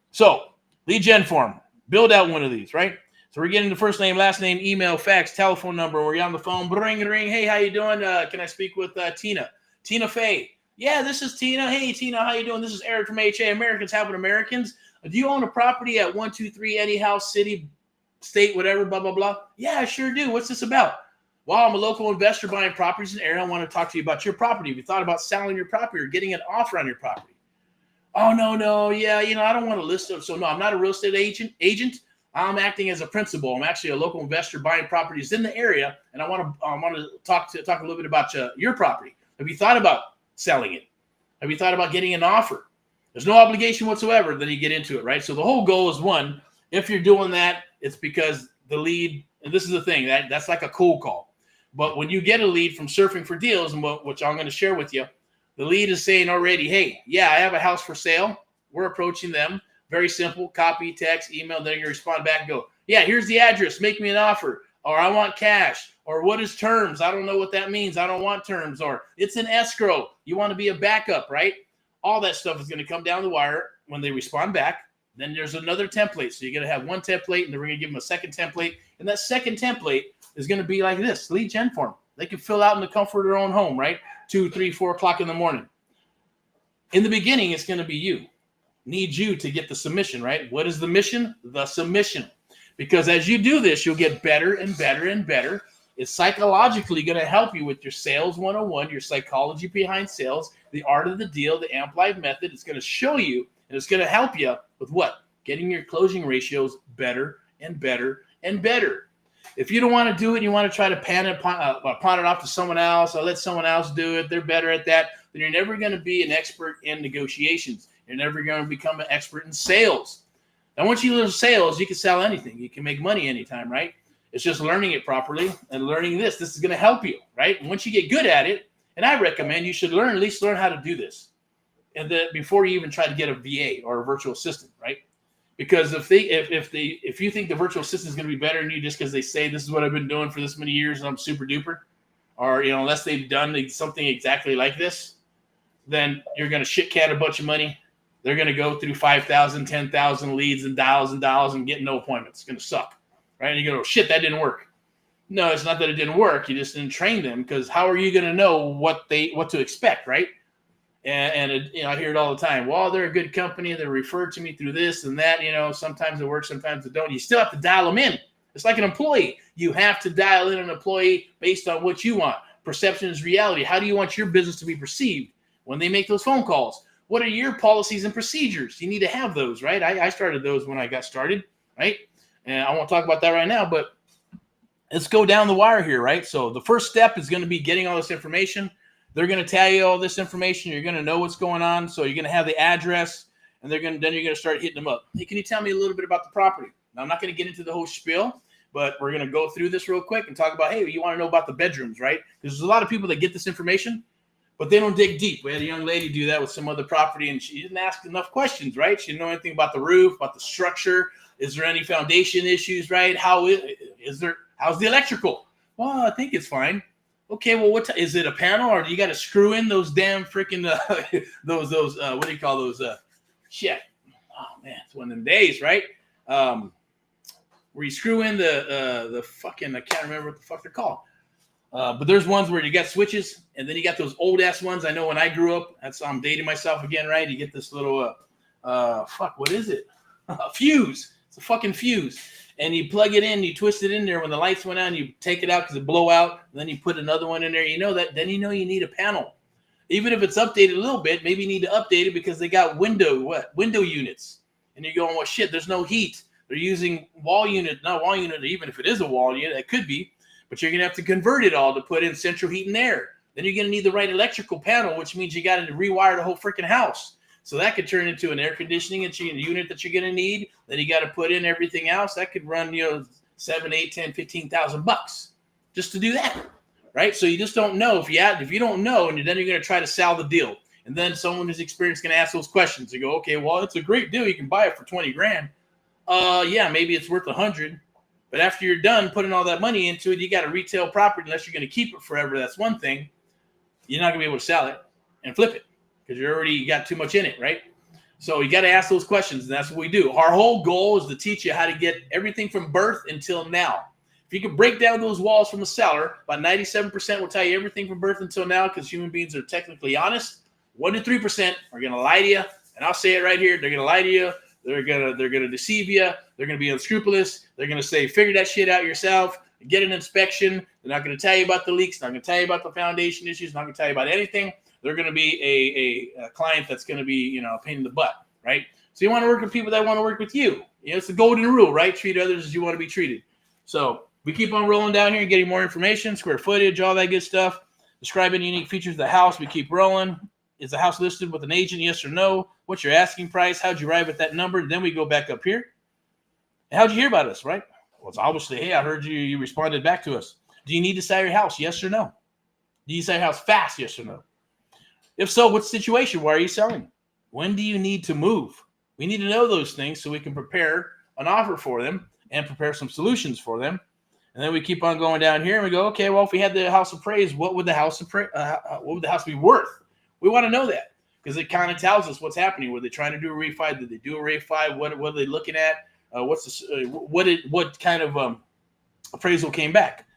So lead gen form, build out one of these, right? So we're getting the first name, last name, email, fax, telephone number. We're on the phone. Ring. Hey, how you doing? Can I speak with Tina? Tina Fey. Yeah, this is Tina. Hey, Tina, how you doing? This is Eric from AHA, Americans Helping Americans. Do you own a property at 123 any house, city, state, whatever, blah, blah, blah? Yeah, I sure do. What's this about? Well, I'm a local investor buying properties in the area. I want to talk to you about your property. Have you thought about selling your property or getting an offer on your property? Oh, no. Yeah, I don't want to list it. So, no, I'm not a real estate agent. I'm acting as a principal. I'm actually a local investor buying properties in the area, and I want to talk a little bit about your property. Have you thought about selling it? Have you thought about getting an offer? There's no obligation whatsoever. Then you get into it, right? So the whole goal is, one, if you're doing that, it's because the lead, and this is the thing, that's like a cold call. But when you get a lead from Surfing for Deals, and which I'm going to share with you, the lead is saying already, hey, yeah, I have a house for sale. We're approaching them. Very simple. Copy, text, email. Then you respond back and go, yeah, here's the address. Make me an offer. Or I want cash. Or what is terms? I don't know what that means. I don't want terms. Or it's an escrow. You want to be a backup, right? All that stuff is going to come down the wire when they respond back. Then there's another template. So you're going to have one template, and then we're going to give them a second template. And that second template is going to be like this, lead gen form. They can fill out in the comfort of their own home, right? 2, 3, 4 o'clock in the morning. In the beginning, it's going to be you. need you to get the submission, right? What is the mission? The submission. Because as you do this, you'll get better and better and better. It's psychologically going to help you with your sales 101, your psychology behind sales, the art of the deal, the Amp Live method. It's going to show you, and it's going to help you with what? Getting your closing ratios better and better and better. If you don't want to do it, you want to try to pawn it off to someone else, or let someone else do it, they're better at that, then you're never going to be an expert in negotiations. You're never going to become an expert in sales. Now, once you learn sales, you can sell anything. You can make money anytime, right? It's just learning it properly and learning this. This is going to help you, right? And once you get good at it, and I recommend you should at least learn how to do this, and before you even try to get a VA or a virtual assistant, right? Because if you think the virtual assistant is going to be better than you just because they say this is what I've been doing for this many years and I'm super duper, or unless they've done something exactly like this, then you're going to shit can a bunch of money. They're going to go through 5,000, 10,000 leads and dials and get no appointments. It's going to suck, right? And you go, oh, shit, that didn't work. No, it's not that it didn't work. You just didn't train them, because how are you going to know what to expect, right? And I hear it all the time. Well, they're a good company. They referred to me through this and that. Sometimes it works, sometimes it don't. You still have to dial them in. It's like an employee. You have to dial in an employee based on what you want. Perception is reality. How do you want your business to be perceived when they make those phone calls? What are your policies and procedures? You need to have those, right? I started those when I got started, right? And I won't talk about that right now, but let's go down the wire here, right? So the first step is going to be getting all this information. They're going to tell you all this information. You're going to know what's going on. So you're going to have the address, and then you're going to start hitting them up. Hey, can you tell me a little bit about the property? Now, I'm not going to get into the whole spiel, but we're going to go through this real quick and talk about, hey, you want to know about the bedrooms, right? Because there's a lot of people that get this information, but they don't dig deep. We had a young lady do that with some other property, and she didn't ask enough questions, right? She didn't know anything about the roof, about the structure. Is there any foundation issues, right? How's the electrical? Well, I think it's fine. Okay, well, is it a panel, or do you got to screw in those damn freaking those what do you call those? Shit. Oh man, it's one of them days, right? Where you screw in the fucking, I can't remember what the fuck they're called. But there's ones where you got switches, and then you got those old ass ones. I know when I grew up, I'm dating myself again, right? You get this little what is it? Fuse. It's a fucking fuse. And you plug it in, you twist it in there. When the lights went on, you take it out because it blow out. And then you put another one in there. Then you need a panel. Even if it's updated a little bit, maybe you need to update it because they got window units. And you're going, well, shit, there's no heat. They're using not wall unit, even if it is a wall unit, it could be. But you're going to have to convert it all to put in central heat and air. Then you're going to need the right electrical panel, which means you got to rewire the whole freaking house. So that could turn into an air conditioning unit that you're going to need. Then you got to put in everything else. That could run, $7, $8, $10, $15,000 just to do that, right? So you just don't know. If you don't know, and then you're going to try to sell the deal. And then someone who's experienced is going to ask those questions. You go, okay, well, it's a great deal. You can buy it for $20,000. Yeah, maybe it's worth $100,000. But after you're done putting all that money into it, you got a retail property. Unless you're going to keep it forever, that's one thing. You're not going to be able to sell it and flip it, because you already got too much in it, right? So you got to ask those questions, and that's what we do. Our whole goal is to teach you how to get everything from birth until now. If you can break down those walls from the seller, about 97% will tell you everything from birth until now, because human beings are technically honest. 1 to 3% are going to lie to you, and I'll say it right here. They're going to lie to you. They're gonna deceive you. They're going to be unscrupulous. They're going to say, figure that shit out yourself. Get an inspection. They're not going to tell you about the leaks. They're not going to tell you about the foundation issues. They're not going to tell you about anything. They're going to be a client that's going to be, a pain in the butt, right? So you want to work with people that want to work with you. It's the golden rule, right? Treat others as you want to be treated. So we keep on rolling down here and getting more information, square footage, all that good stuff. Describe any unique features of the house. We keep rolling. Is the house listed with an agent? Yes or no? What's your asking price? How'd you arrive at that number? Then we go back up here. How'd you hear about us, right? Well, it's obviously, hey, I heard you responded back to us. Do you need to sell your house? Yes or no? Do you sell your house fast? Yes or no? If so, what's the situation? Why are you selling? When do you need to move? We need to know those things so we can prepare an offer for them and prepare some solutions for them. And then we keep on going down here and we go, okay, well, if we had the house appraised, what would the house be worth? We want to know that because it kind of tells us what's happening. Were they trying to do a refi? Did they do a refi? What are they looking at? What kind of appraisal came back?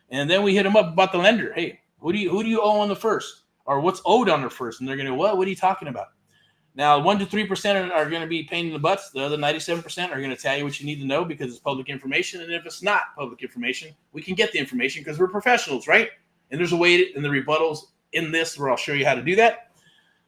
And then we hit them up about the lender. Hey, who do you owe on the first? Or what's owed on the first? And they're going to, what are you talking about? Now, 1 to 3% are going to be pain in the butts. The other 97% are going to tell you what you need to know because it's public information. And if it's not public information, we can get the information because we're professionals, right? And there's a way in the rebuttals in this where I'll show you how to do that.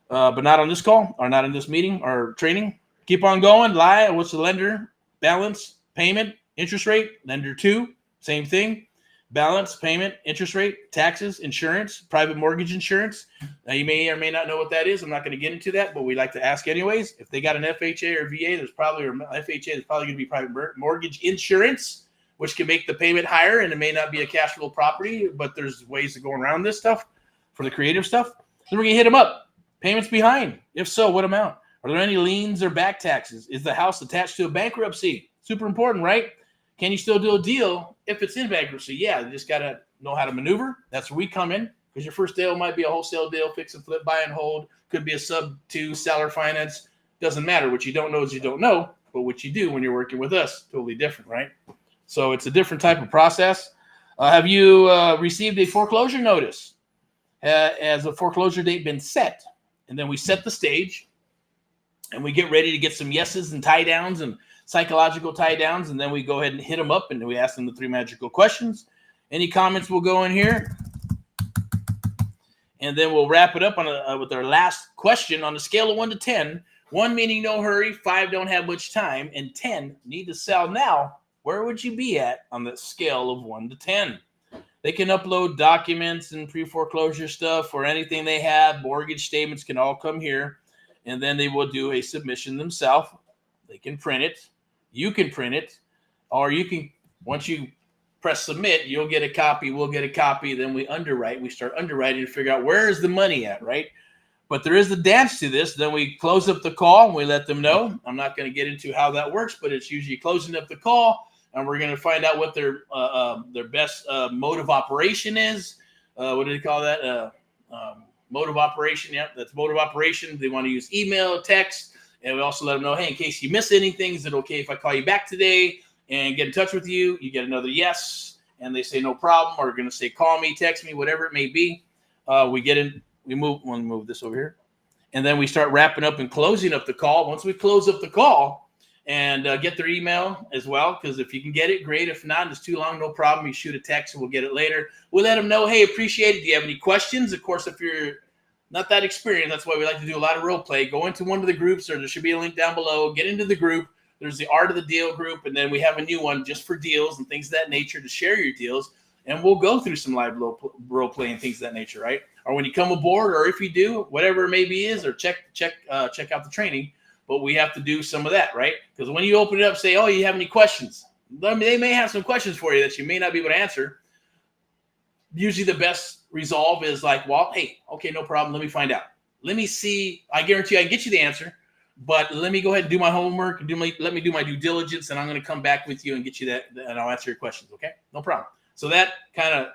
But not on this call or not in this meeting or training. Keep on going. Lie. What's the lender? Balance, payment, interest rate. Lender 2, same thing. Balance, payment, interest rate, taxes, insurance, private mortgage insurance. Now, you may or may not know what that is. I'm not going to get into that, but we like to ask anyways. If they got an FHA or VA, there's probably going to be private mortgage insurance, which can make the payment higher, and it may not be a cash flow property, but there's ways to go around this stuff for the creative stuff. Then we're going to hit them up. Payments behind. If so, what amount? Are there any liens or back taxes? Is the house attached to a bankruptcy? Super important, right? Can you still do a deal if it's in bankruptcy? Yeah, you just got to know how to maneuver. That's where we come in because your first deal might be a wholesale deal, fix and flip, buy and hold. Could be a sub-2 seller finance. Doesn't matter. What you don't know is you don't know, but what you do when you're working with us, totally different, right? So it's a different type of process. Have you received a foreclosure notice? Has a foreclosure date been set? And then we set the stage and we get ready to get some yeses and tie downs and psychological tie downs. And then we go ahead and hit them up and we ask them the 3 magical questions. Any comments will go in here. And then we'll wrap it up on with our last question on a scale of 1 to 10. 1 meaning no hurry, 5 don't have much time, and 10 need to sell now. Where would you be at on the scale of 1 to 10? They can upload documents and pre-foreclosure stuff or anything they have. Mortgage statements can all come here. And then they will do a submission themselves. They can print it. You can print it. Or you can, once you press submit, you'll get a copy. We'll get a copy. Then we underwrite. We start underwriting to figure out where is the money at, right? But there is a dance to this. Then we close up the call and we let them know. I'm not going to get into how that works, but it's usually closing up the call. And we're going to find out what their best mode of operation is. What do they call that? Mode of operation. Yeah, that's mode of operation. They want to use email, text. And we also let them know, hey, in case you miss anything, is it okay if I call you back today and get in touch with you? You get another yes. And they say no problem. Or we're going to say call me, text me, whatever it may be. We get in. We move this over here. And then we start wrapping up and closing up the call. Once we close up the call, and get their email as well, because if you can get it, great. If not, it's too long, no problem. You shoot a text and we'll get it later. We'll let them know, hey, appreciate it. Do you have any questions? Of course, if you're not that experienced, that's why we like to do a lot of role play. Go into one of the groups, or there should be a link down below. Get into the group. There's the Art of the Deal group, and then we have a new one just for deals and things of that nature to share your deals. And we'll go through some live role play and things of that nature, right? Or when you come aboard, or if you do, whatever it may be is, or check out the training. But we have to do some of that, right? Because when you open it up, say, oh, you have any questions? They may have some questions for you that you may not be able to answer. Usually the best resolve is like, well, hey, okay, no problem. Let me find out. Let me see. I guarantee you I can get you the answer. But let me go ahead and do my homework. Let me do my due diligence, and I'm going to come back with you and get you that, and I'll answer your questions, okay? No problem. So that kind of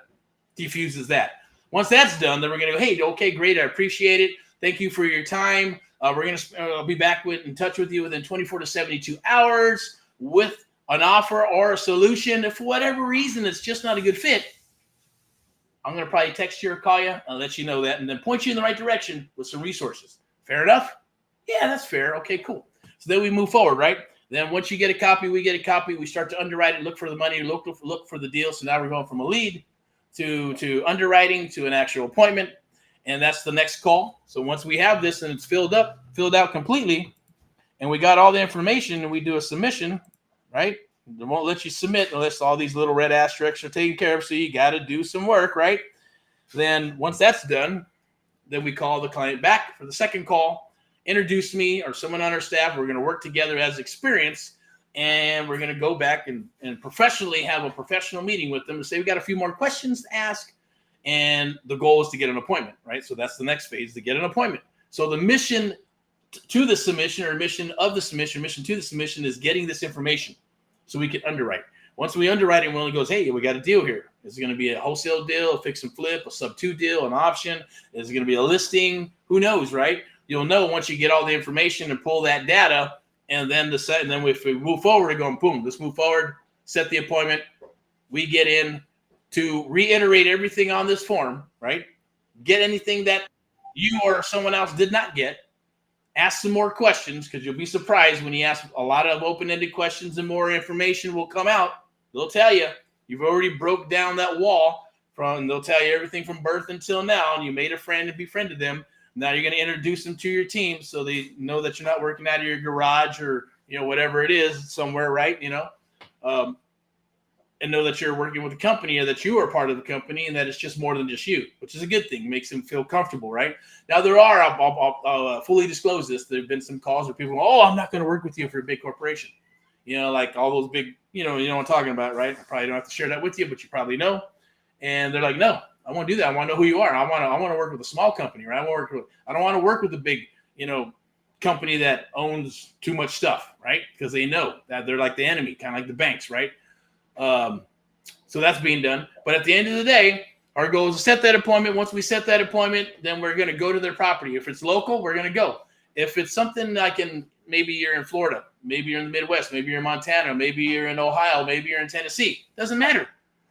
diffuses that. Once that's done, then we're going to go, hey, okay, great. I appreciate it. Thank you for your time. We're going to be back in touch with you within 24 to 72 hours with an offer or a solution. If for whatever reason it's just not a good fit, I'm going to probably text you or call you. I'll let you know that and then point you in the right direction with some resources. Fair enough? Yeah, that's fair. Okay, cool. So then we move forward, right? Then once you get a copy, we get a copy. We start to underwrite it, look for the money, look for the deal. So now we're going from a lead to underwriting to an actual appointment. And that's the next call. So once we have this and it's filled out completely, and we got all the information and we do a submission, right? They won't let you submit unless all these little red asterisks are taken care of. So you got to do some work, right? Then once that's done, then we call the client back for the second call, introduce me or someone on our staff. We're going to work together as experience, and we're going to go back and professionally have a professional meeting with them to say, we got a few more questions to ask. And the goal is to get an appointment, right? So that's the next phase, to get an appointment. So the mission to the submission, or mission to the submission, is getting this information so we can underwrite. Once we underwrite it, Willie goes, hey, we got a deal here. Is it going to be a wholesale deal, a fix and flip, a sub-2 deal, an option? Is it going to be a listing? Who knows, right? You'll know once you get all the information and pull that data, and then if we move forward, we're going, boom, let's move forward, set the appointment. We get in to reiterate everything on this form, right? Get anything that you or someone else did not get, ask some more questions, because you'll be surprised when you ask a lot of open-ended questions and more information will come out. They'll tell you you've already broke down that wall they'll tell you everything from birth until now, and you made a friend and befriended them. Now you're going to introduce them to your team so they know that you're not working out of your garage or, whatever it is somewhere, right? And know that you're working with a company, or that you are part of the company, and that it's just more than just you, which is a good thing. It makes them feel comfortable, right? Now, there are, I'll fully disclose this, there have been some calls where people go, oh, I'm not going to work with you for a big corporation. Like all those big, you know what I'm talking about, right? I probably don't have to share that with you, but you probably know. And they're like, no, I want to do that. I want to know who you are. I want to work with a small company, right? I don't want to work with a big, company that owns too much stuff, right? Because they know that they're like the enemy, kind of like the banks, right? So that's being done. But at the end of the day, our goal is to set that appointment. Once we set that appointment, then we're going to go to their property. If it's local, we're going to go. If it's something like maybe you're in Florida, maybe you're in the Midwest, maybe you're in Montana, maybe you're in Ohio, maybe you're in Tennessee. Doesn't matter.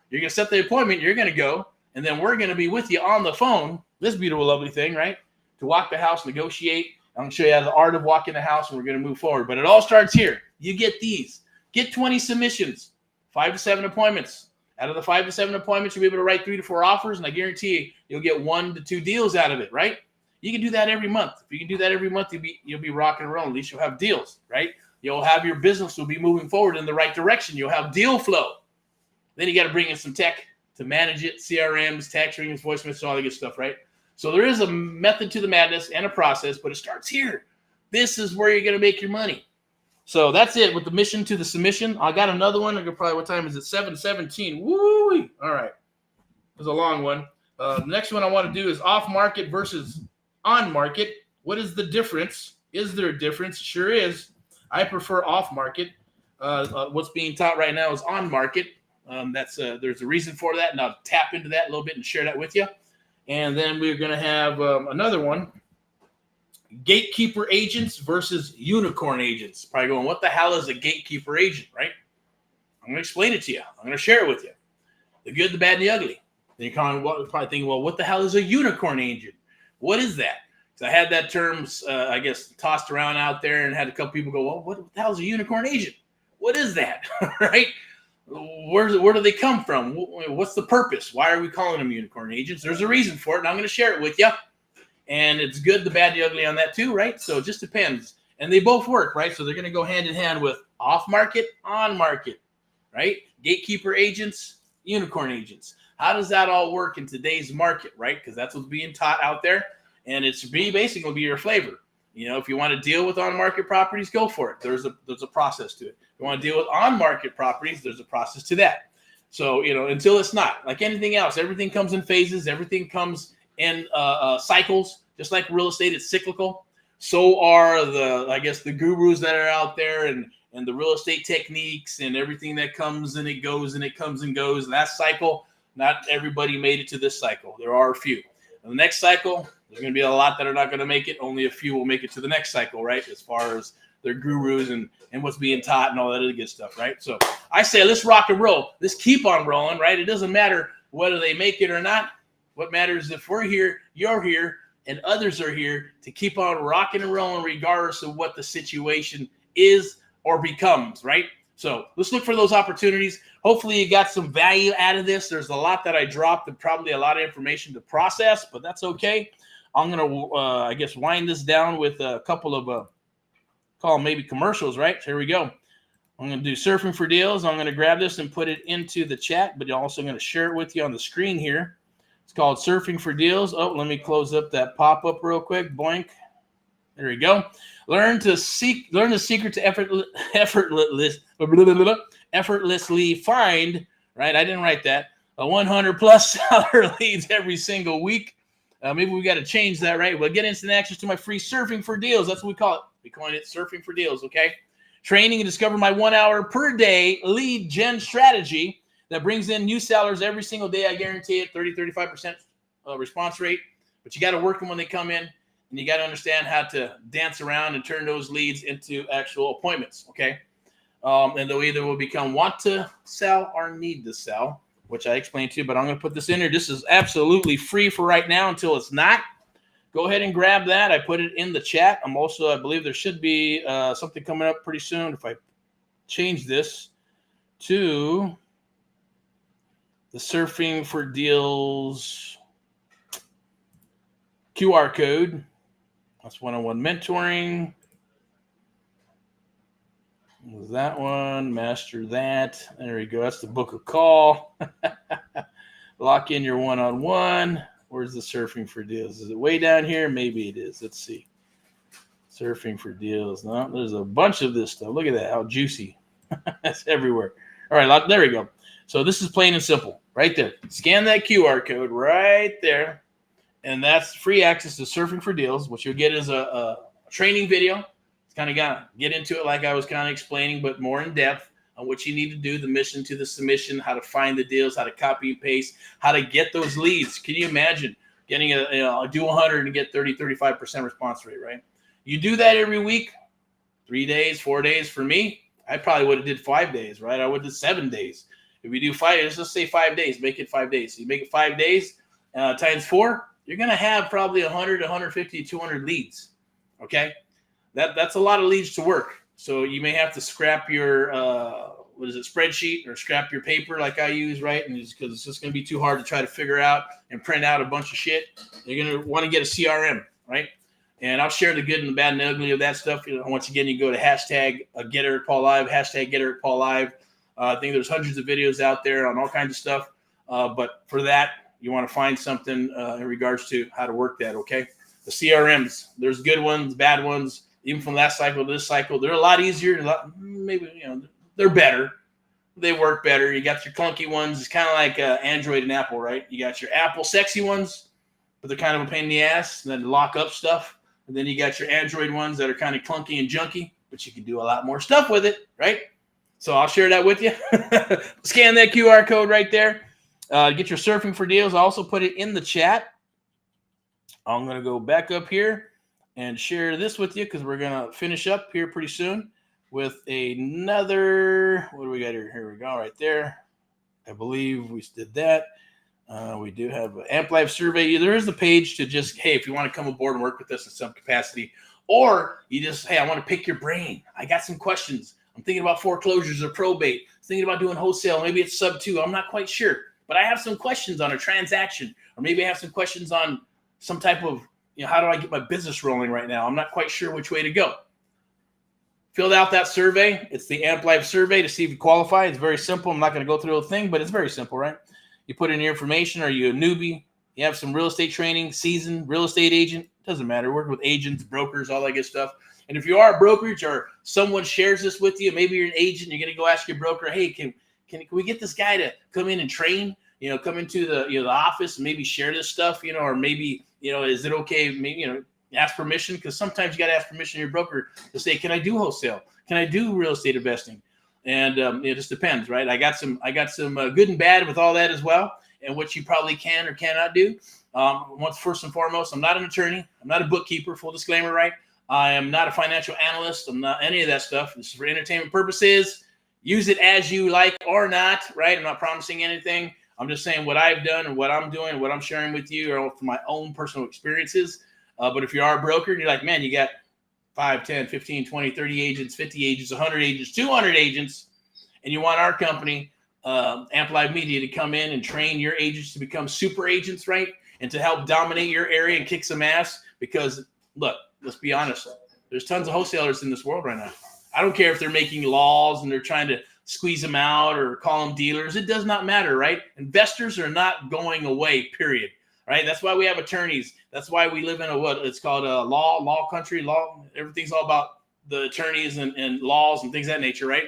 You're going to set the appointment. You're going to go. And then we're going to be with you on the phone. This beautiful, lovely thing, right? To walk the house, negotiate. I'm going to show you how the art of walking the house, and we're going to move forward. But it all starts here. You get these. Get 20 submissions, 5 to 7 appointments. Out of the 5 to 7 appointments, you'll be able to write 3 to 4 offers, and I guarantee you, you'll get 1 to 2 deals out of it, right? You can do that every month. If you can do that every month, you'll be rocking and rolling. At least you'll have deals, right? You'll have your business will be moving forward in the right direction. You'll have deal flow. Then you got to bring in some tech to manage it, CRMs, text rings, voice messages, all that good stuff, right? So there is a method to the madness and a process, but it starts here. This is where you're going to make your money. So that's it with the mission to the submission. I got another one. What time is it? 7:17. Woo! All right. It was a long one. The next one I want to do is off-market versus on-market. What is the difference? Is there a difference? Sure is. I prefer off-market. What's being taught right now is on-market. There's a reason for that, and I'll tap into that a little bit and share that with you. And then we're going to have another one. Gatekeeper agents versus unicorn agents. Probably going, what the hell is a gatekeeper agent, right? I'm going to explain it to you. I'm going to share it with you. The good, the bad, and the ugly. Then you're probably thinking, well, what the hell is a unicorn agent? What is that? So I had that term, tossed around out there, and had a couple people go, well, what the hell is a unicorn agent? What is that, right? Where do they come from? What's the purpose? Why are we calling them unicorn agents? There's a reason for it, and I'm going to share it with you. And it's good, the bad, the ugly on that too, right? So it just depends. And they both work, right? So they're going to go hand in hand with off-market, on-market, right? Gatekeeper agents, unicorn agents. How does that all work in today's market, right? Because that's what's being taught out there. And it's basically going to be your flavor. If you want to deal with on-market properties, go for it. There's a process to it. If you want to deal with on-market properties, there's a process to that. So, until it's not. Like anything else, everything comes in phases. Everything comes in cycles. Just like real estate, it's cyclical. So are the gurus that are out there and the real estate techniques and everything that comes and it goes and it comes and goes. That cycle, not everybody made it to this cycle. There are a few. In the next cycle, there's going to be a lot that are not going to make it. Only a few will make it to the next cycle, right? As far as their gurus and what's being taught and all that other good stuff, right? So I say let's rock and roll. Let's keep on rolling, right? It doesn't matter whether they make it or not. What matters is if we're here, you're here, and others are here to keep on rocking and rolling regardless of what the situation is or becomes, right? So let's look for those opportunities. Hopefully you got some value out of this. There's a lot that I dropped and probably a lot of information to process, but that's okay. I'm going to, wind this down with a couple of, call them maybe commercials, right? So here we go. I'm going to do surfing for deals. I'm going to grab this and put it into the chat, but I'm also going to share it with you on the screen here. It's called Surfing for Deals. Oh, let me close up that pop-up real quick. Boink. There we go. Learn the secret to effortlessly find, right? I didn't write that. 100 plus seller leads every single week. Maybe we got to change that, right? Well, get instant access to my free Surfing for Deals. That's what we call it. We coined it Surfing for Deals, okay? Training and discover my 1 hour per day lead gen strategy that brings in new sellers every single day. I guarantee it, 35% response rate. But you got to work them when they come in, and you got to understand how to dance around and turn those leads into actual appointments, okay? And they'll either will become want to sell or need to sell, which I explained to you, but I'm going to put this in here. This is absolutely free for right now until it's not. go ahead and grab that. I put it in the chat. I believe there should be something coming up pretty soon. If I change this to the Surfing for Deals QR code. That's one-on-one mentoring. That one, master that. There we go. That's the book a call. Lock in your one-on-one. Where's the Surfing for Deals? Is it way down here? Maybe it is. Let's see. Surfing for Deals. No, there's a bunch of this stuff. Look at that. How juicy. That's everywhere. All right, there we go. So this is plain and simple. Right there. Scan that QR code right there. And that's free access to Surfing for Deals. What you'll get is a training video. It's kind of got to get into it like I was kind of explaining, but more in depth on what you need to do, the mission to the submission, how to find the deals, how to copy and paste, how to get those leads. Can you imagine getting do 100 and get 30, 35% response rate, right? You do that every week, 3 days, 4 days. For me, I probably would have did 5 days, right? I would have did 7 days. If we do 5 days, let's say 5 days, make it 5 days. So you make it 5 days times 4, you're going to have probably 100, 150, 200 leads, okay? That's a lot of leads to work. So you may have to scrap your, spreadsheet or scrap your paper like I use, right? And because it's just going to be too hard to try to figure out and print out a bunch of shit. You're going to want to get a CRM, right? And I'll share the good and the bad and the ugly of that stuff. Once again, you go to hashtag Get Erick Paul Live, hashtag Get Erick Paul Live. I think there's hundreds of videos out there on all kinds of stuff. But for that, you want to find something in regards to how to work that, okay? The CRMs, there's good ones, bad ones, even from last cycle to this cycle. They're a lot easier. They're better. They work better. You got your clunky ones. It's kind of like Android and Apple, right? You got your Apple sexy ones, but they're kind of a pain in the ass, and then lock up stuff. And then you got your Android ones that are kind of clunky and junky, but you can do a lot more stuff with it, right? So I'll share that with you. Scan that QR code right there. Get your Surfing for Deals. I'll also put it in the chat. I'm going to go back up here and share this with you because we're going to finish up here pretty soon with another. What do we got here? Here we go right there. I believe we did that. We do have an Amp Live survey. There is the page to just, hey, if you want to come aboard and work with us in some capacity, or you just, hey, I want to pick your brain. I got some questions. I'm thinking about foreclosures or probate. Thinking about doing wholesale. Maybe it's sub 2. I'm not quite sure. But I have some questions on a transaction, or maybe I have some questions on some type of, how do I get my business rolling right now? I'm not quite sure which way to go. Filled out that survey. It's the Amp Live survey to see if you qualify. It's very simple. I'm not going to go through the whole thing, but it's very simple, right? You put in your information. Are you a newbie? You have some real estate training, seasoned real estate agent. Doesn't matter. Work with agents, brokers, all that good stuff. And if you are a brokerage or someone shares this with you, maybe you're an agent, you're going to go ask your broker, hey, can we get this guy to come in and train, come into the office and maybe share this stuff, or maybe, is it okay? Maybe, ask permission, because sometimes you got to ask permission to your broker to say, can I do wholesale? Can I do real estate investing? And it just depends, right? I got some good and bad with all that as well, and what you probably can or cannot do. First and foremost, I'm not an attorney. I'm not a bookkeeper, full disclaimer, right? I am not a financial analyst. I'm not any of that stuff. This is for entertainment purposes. Use it as you like or not, right? I'm not promising anything. I'm just saying what I've done and what I'm doing, what I'm sharing with you are from my own personal experiences. But if you are a broker and you're like, man, you got 5, 10, 15, 20, 30 agents, 50 agents, 100 agents, 200 agents, and you want our company, Amp Live Media, to come in and train your agents to become super agents, right? And to help dominate your area and kick some ass. Because, look, let's be honest. There's tons of wholesalers in this world right now. I don't care if they're making laws and they're trying to squeeze them out or call them dealers. It does not matter, right? Investors are not going away, period. Right? That's why we have attorneys. That's why we live in it's called a law country. Law. Everything's all about the attorneys and laws and things of that nature, right?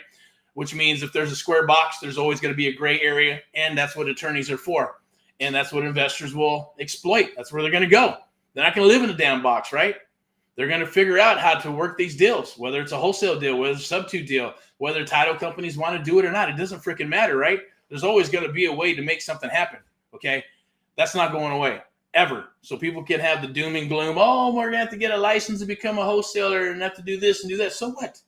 Which means if there's a square box, there's always going to be a gray area, and that's what attorneys are for. And that's what investors will exploit. That's where they're going to go. They're not going to live in a damn box, right? They're going to figure out how to work these deals, whether it's a wholesale deal, whether it's a sub-2 deal, whether title companies want to do it or not. It doesn't freaking matter, right? There's always going to be a way to make something happen, okay? That's not going away, ever. So people can have the doom and gloom. Oh, we're going to have to get a license to become a wholesaler and have to do this and do that. So what?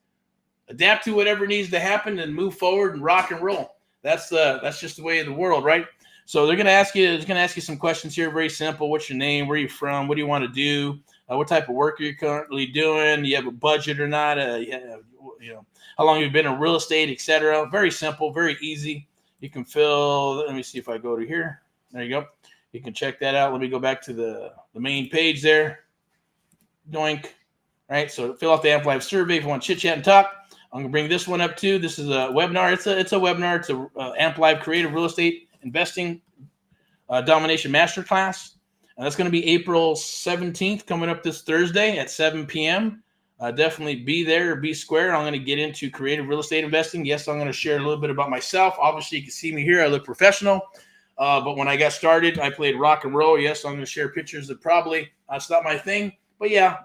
Adapt to whatever needs to happen and move forward and rock and roll. That's just the way of the world, right? So they're going to ask you some questions here. Very simple. What's your name? Where are you from? What do you want to do? What type of work are you currently doing? Do you have a budget or not? How long you've been in real estate, etc. Very simple, very easy. You can fill. Let me see if I go to here. There you go. You can check that out. Let me go back to the main page there. Doink. Right. So fill out the Amp Live survey if you want to chit chat and talk. I'm gonna bring this one up too. This is a webinar. It's a webinar. It's a Amp Live Creative Real Estate Investing Domination Masterclass. That's going to be April 17th, coming up this Thursday at 7 p.m. Definitely be there or be square. I'm going to get into creative real estate investing. Yes, I'm going to share a little bit about myself. Obviously, you can see me here. I look professional. But when I got started, I played rock and roll. Yes, I'm going to share pictures that probably that's not my thing. But yeah,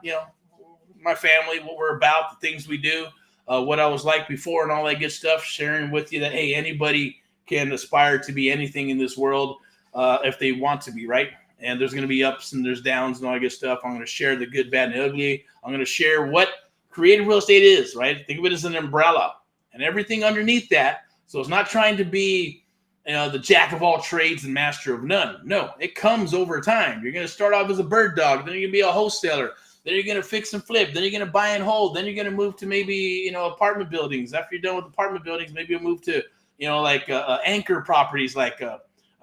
my family, what we're about, the things we do, what I was like before and all that good stuff, sharing with you that, hey, anybody can aspire to be anything in this world if they want to be, right? And there's going to be ups and there's downs and all that good stuff. I'm going to share the good, bad, and ugly. I'm going to share what creative real estate is, right? Think of it as an umbrella and everything underneath that. So it's not trying to be the jack of all trades and master of none. No, it comes over time. You're going to start off as a bird dog. Then you're going to be a wholesaler. Then you're going to fix and flip. Then you're going to buy and hold. Then you're going to move to maybe, apartment buildings. After you're done with apartment buildings, maybe you'll move to, anchor properties like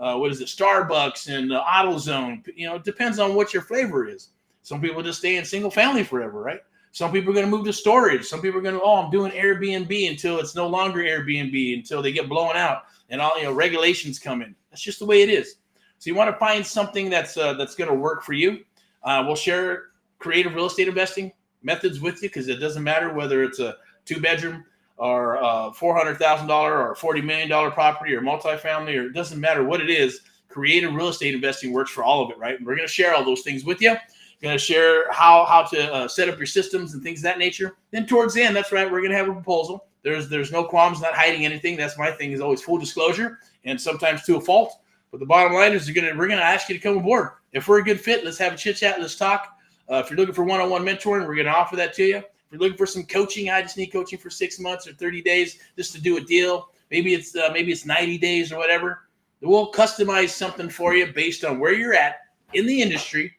Starbucks and AutoZone. It depends on what your flavor is. Some people just stay in single family forever, right? Some people are going to move to storage. Some people are going to, I'm doing Airbnb until it's no longer Airbnb, until they get blown out and all, regulations come in. That's just the way it is. So you want to find something that's going to work for you. We'll share creative real estate investing methods with you because it doesn't matter whether it's a 2-bedroom or $400,000 or $40 million property or multifamily, or it doesn't matter what it is. Creative real estate investing works for all of it, right? We're going to share all those things with you. We're going to share how to set up your systems and things of that nature. Then towards the end, that's right, we're going to have a proposal. There's no qualms, not hiding anything. That's my thing, is always full disclosure, and sometimes to a fault. But the bottom line is we're going to ask you to come aboard. If we're a good fit, let's have a chit chat. Let's talk. If you're looking for one-on-one mentoring, we're going to offer that to you. If you're looking for some coaching, I just need coaching for 6 months or 30 days just to do a deal. Maybe it's 90 days or whatever. We'll customize something for you based on where you're at in the industry.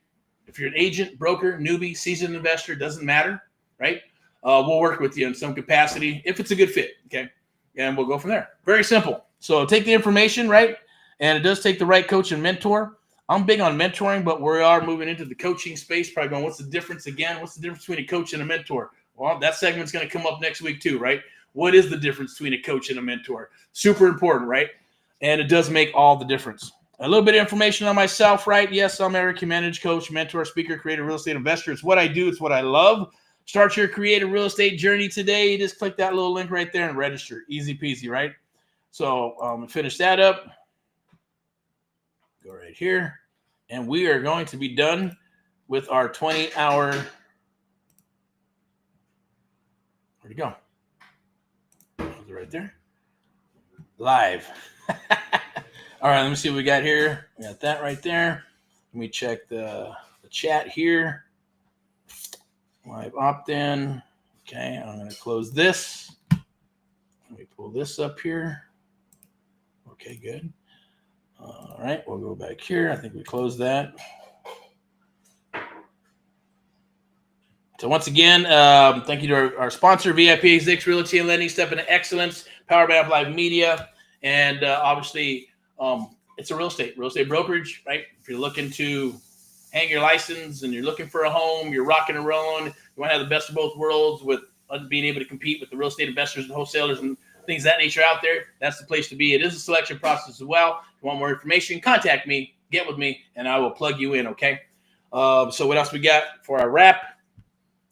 If you're an agent, broker, newbie, seasoned investor, doesn't matter, right? We'll work with you in some capacity if it's a good fit, okay? And we'll go from there. Very simple. So take the information, right? And it does take the right coach and mentor. I'm big on mentoring, but we are moving into the coaching space, probably going, what's the difference again? What's the difference between a coach and a mentor? Well, that segment's going to come up next week too, right? What is the difference between a coach and a mentor? Super important, right? And it does make all the difference. A little bit of information on myself, right? Yes, I'm Erick, manage, coach, mentor, speaker, creative real estate investor. It's what I do. It's what I love. Start your creative real estate journey today. You just click that little link right there and register. Easy peasy, right? So finish that up. Go right here. And we are going to be done with our 20-hour. Where'd it go? Is it right there? Live. All right, let me see what we got here. We got that right there. Let me check the chat here. Live opt-in. Okay, I'm going to close this. Let me pull this up here. Okay, good. All right, we'll go back here. I think we closed that. So once again, thank you to our sponsor, VIP X Realty and Lending, Step into Excellence, powered by Amp Live Media, and obviously it's a real estate brokerage, right? If you're looking to hang your license and you're looking for a home, you're rocking and rolling, you want to have the best of both worlds with being able to compete with the real estate investors and wholesalers and things of that nature out there, that's the place to be. It is a selection process as well. If you want more information, contact me, get with me, and I will plug you in, okay? So what else we got for our wrap?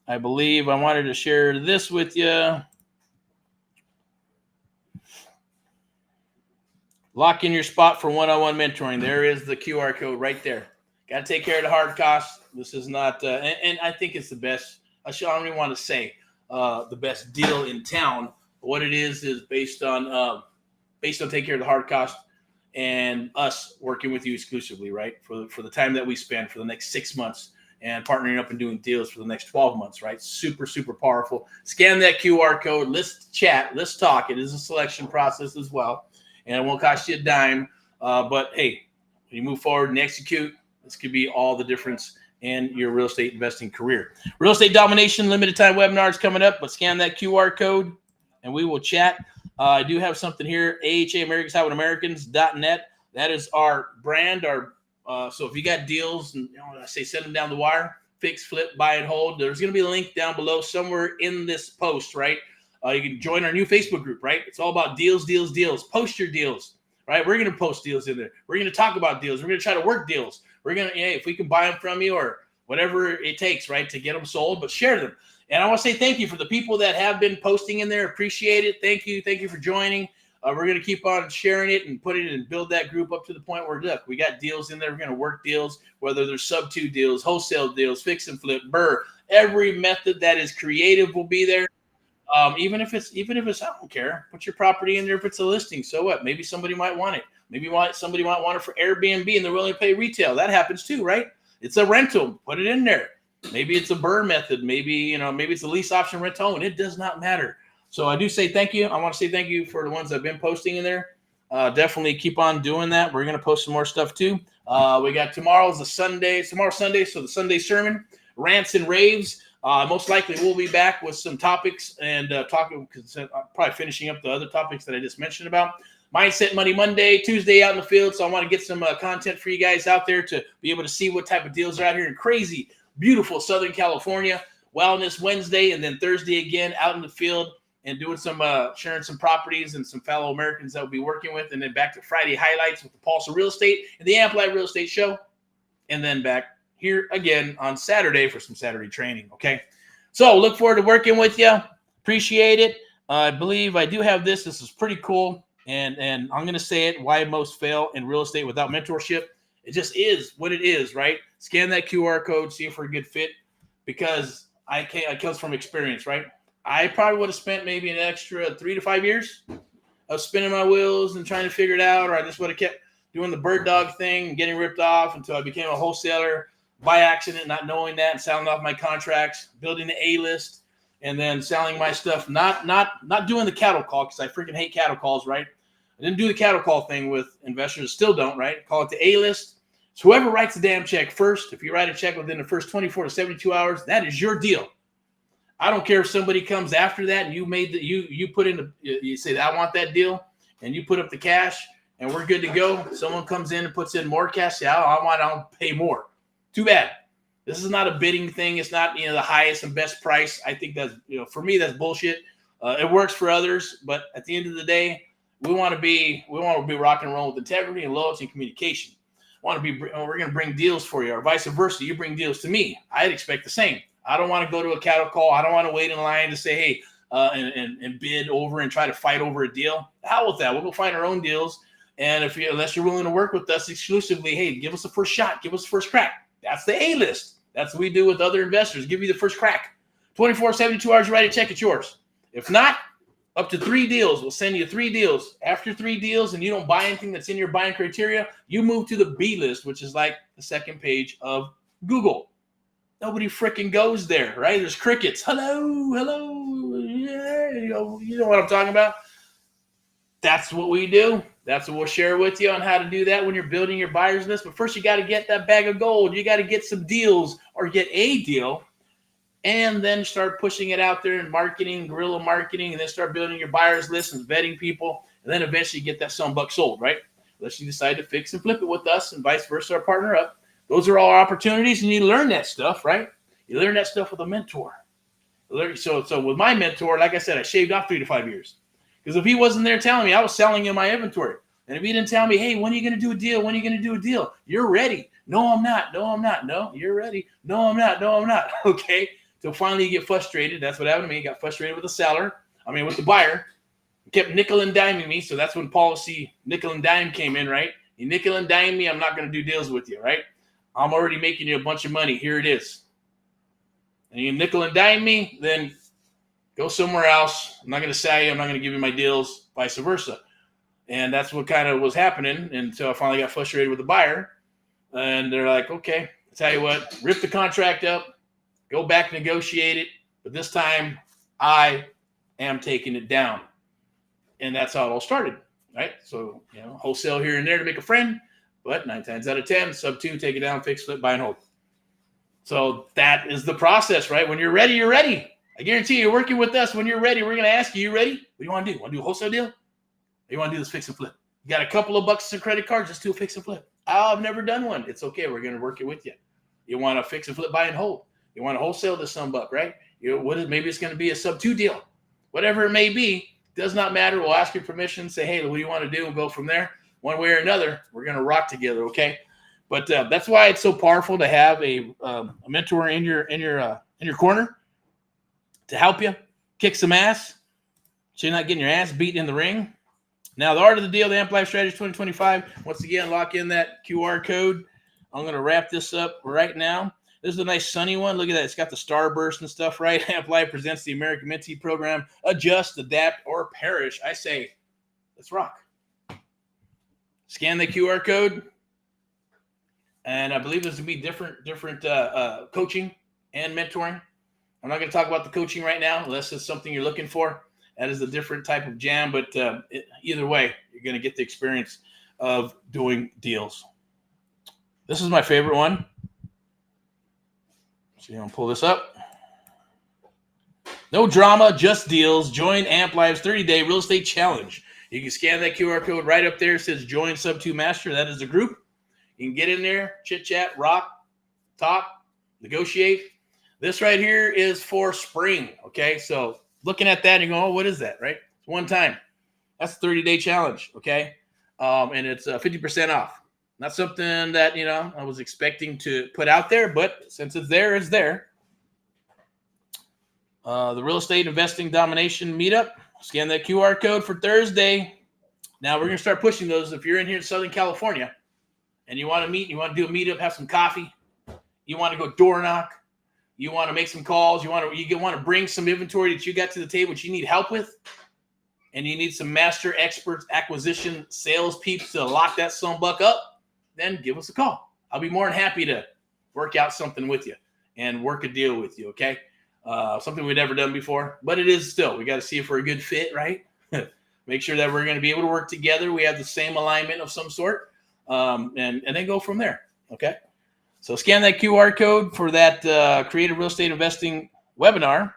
I believe I wanted to share this with you. Lock in your spot for one-on-one mentoring. There is the QR code right there. Got to take care of the hard costs. This is not, and I think it's the best. I don't even want to say the best deal in town. What it is based on taking care of the hard cost and us working with you exclusively, right? For the time that we spend for the next 6 months and partnering up and doing deals for the next 12 months, right? Super, super powerful. Scan that QR code. Let's chat. Let's talk. It is a selection process as well. And it won't cost you a dime. But hey, when you move forward and execute, this could be all the difference in your real estate investing career. Real estate domination limited time webinars coming up, but scan that QR code and we will chat. I do have something here, AHAAmericans.net. That is our brand. So if you got deals, and I say send them down the wire, fix, flip, buy, and hold. There's going to be a link down below somewhere in this post, right? You can join our new Facebook group, right? It's all about deals, deals, deals. Post your deals, right? We're going to post deals in there. We're going to talk about deals. We're going to try to work deals. We're going to, if we can buy them from you or whatever it takes, right, to get them sold, but share them. And I want to say thank you for the people that have been posting in there. Appreciate it. Thank you. Thank you for joining. We're going to keep on sharing it and put it and build that group up to the point where, look, we got deals in there. We're going to work deals, whether they're sub-2 deals, wholesale deals, fix and flip, burr. Every method that is creative will be there. Even if it's, I don't care. Put your property in there if it's a listing. So what? Maybe somebody might want it. Maybe somebody might want it for Airbnb and they're willing to pay retail. That happens too, right? It's a rental. Put it in there. Maybe it's a burr method. Maybe it's a lease option rent to own. It does not matter. So I do say thank you. I want to say thank you for the ones that have been posting in there. Definitely keep on doing that. We're going to post some more stuff too. We got tomorrow's Sunday, so the Sunday sermon, rants and raves. Most likely we'll be back with some topics and talking, because I'm probably finishing up the other topics that I just mentioned about. Mindset Money Monday, Tuesday out in the field. So I want to get some content for you guys out there to be able to see what type of deals are out here in crazy, beautiful Southern California. Wellness Wednesday, and then Thursday again out in the field and doing some sharing some properties and some fellow Americans that we'll be working with. And then back to Friday highlights with the Pulse of Real Estate and the Amplified Real Estate Show. And then back here again on Saturday for some Saturday training. Okay. So look forward to working with you. Appreciate it. I believe I do have this. This is pretty cool. And I'm going to say it, why most fail in real estate without mentorship. It just is what it is, right? Scan that QR code, see if we're a good fit, because I comes from experience, right? I probably would have spent maybe an extra 3 to 5 years of spinning my wheels and trying to figure it out, or I just would have kept doing the bird dog thing and getting ripped off until I became a wholesaler by accident, not knowing that, and selling off my contracts, building the A-list, and then selling my stuff, not doing the cattle call, because I freaking hate cattle calls, right? I didn't do the cattle call thing with investors, still don't, right? Call it the A-list. So whoever writes the damn check first, if you write a check within the first 24 to 72 hours, that is your deal. I don't care if somebody comes after that and you put in you say that I want that deal, and you put up the cash and we're good to go. Someone comes in and puts in more cash. Say, I'll pay more. Too bad. This is not a bidding thing. It's not the highest and best price. I think that's for me that's bullshit. It works for others, but at the end of the day, we want to be rock and roll with integrity and loyalty and communication. We're going to bring deals for you, or vice versa. You bring deals to me. I'd expect the same. I don't want to go to a cattle call. I don't want to wait in line to say, hey, and bid over and try to fight over a deal. The hell with that. We'll go find our own deals. And unless you're willing to work with us exclusively, hey, give us the first shot. Give us the first crack. That's the A-list. That's what we do with other investors. Give you the first crack. 24, 72 hours, you write a check, it's yours. If not, up to 3 deals. We'll send you 3 deals. After 3 deals and you don't buy anything that's in your buying criteria, you move to the B list, which is like the second page of Google. Nobody freaking goes there, right? There's crickets. Hello. Yeah, you know what I'm talking about. That's what we do. That's what we'll share with you on how to do that when you're building your buyer's list. But first, you got to get that bag of gold. You got to get some deals or get a deal, and then start pushing it out there in marketing, guerrilla marketing, and then start building your buyer's list and vetting people, and then eventually get that $some sold, right? Unless you decide to fix and flip it with us and vice versa, or partner up. Those are all our opportunities, and you learn that stuff, right? You learn that stuff with a mentor. So with my mentor, like I said, I shaved off 3 to 5 years. Because if he wasn't there telling me, I was selling him my inventory. And if he didn't tell me, hey, when are you going to do a deal? When are you going to do a deal? You're ready. No, I'm not. No, I'm not. No, you're ready. No, I'm not. No, I'm not. Okay. So finally you get frustrated. That's what happened to me. Got frustrated with the buyer. He kept nickel and diming me. So that's when policy nickel and dime came in, right? You nickel and dime me, I'm not going to do deals with you, right? I'm already making you a bunch of money. Here it is. And you nickel and dime me, then go somewhere else. I'm not going to sell you. I'm not going to give you my deals, vice versa. And that's what kind of was happening until I finally got frustrated with the buyer. And they're like, okay, I'll tell you what, rip the contract up, go back, negotiate it. But this time I am taking it down. And that's how it all started. right? So, wholesale here and there to make a friend, but 9 times out of 10, sub 2, take it down, fix, flip, buy and hold. So that is the process, right? When you're ready, you're ready. I guarantee you're working with us. When you're ready, we're going to ask you ready? What do you want to do? Want to do a wholesale deal? Or you want to do this fix and flip? You got a couple of bucks in credit cards, just do a fix and flip. Oh, I've never done one. It's okay. We're going to work it with you. You want to fix and flip, buy and hold. You want to wholesale this some buck, right? Maybe it's going to be a sub 2 deal. Whatever it may be, does not matter. We'll ask your permission, say, hey, what do you want to do? We'll go from there. One way or another, we're going to rock together, okay? But that's why it's so powerful to have a mentor in your corner to help you kick some ass, so you're not getting your ass beat in the ring. Now, the art of the deal, the Amp Life Strategy 2025. Once again, lock in that QR code. I'm going to wrap this up right now. This is a nice sunny one. Look at that. It's got the starburst and stuff, right? Amp Life presents the American Mentee program. Adjust, adapt, or perish. I say, let's rock. Scan the QR code. And I believe there's going to be different coaching and mentoring. I'm not going to talk about the coaching right now, unless it's something you're looking for. That is a different type of jam, but either way, you're going to get the experience of doing deals. This is my favorite one. So I'm going to pull this up. No drama, just deals. Join Amp Life's 30-day real estate challenge. You can scan that QR code right up there. It says Join Sub 2 Master. That is the group. You can get in there, chit-chat, rock, talk, negotiate. This right here is for spring, okay? So looking at that and going, oh, what is that, right? It's one time. That's a 30-day challenge, okay? And it's 50% off. Not something that, I was expecting to put out there, but since it's there, it's there. The Real Estate Investing Domination Meetup. Scan that QR code for Thursday. Now, we're going to start pushing those. If you're in here in Southern California and you want to meet, you want to do a meetup, have some coffee, you want to go door knock, you want to make some calls, you want to bring some inventory that you got to the table that you need help with, and you need some master experts, acquisition, sales peeps to lock that sumbug up, then give us a call. I'll be more than happy to work out something with you and work a deal with you, okay? Something we've never done before, but it is still. We got to see if we're a good fit, right? Make sure that we're going to be able to work together. We have the same alignment of some sort, and then go from there, okay? So scan that QR code for that Creative Real Estate Investing webinar.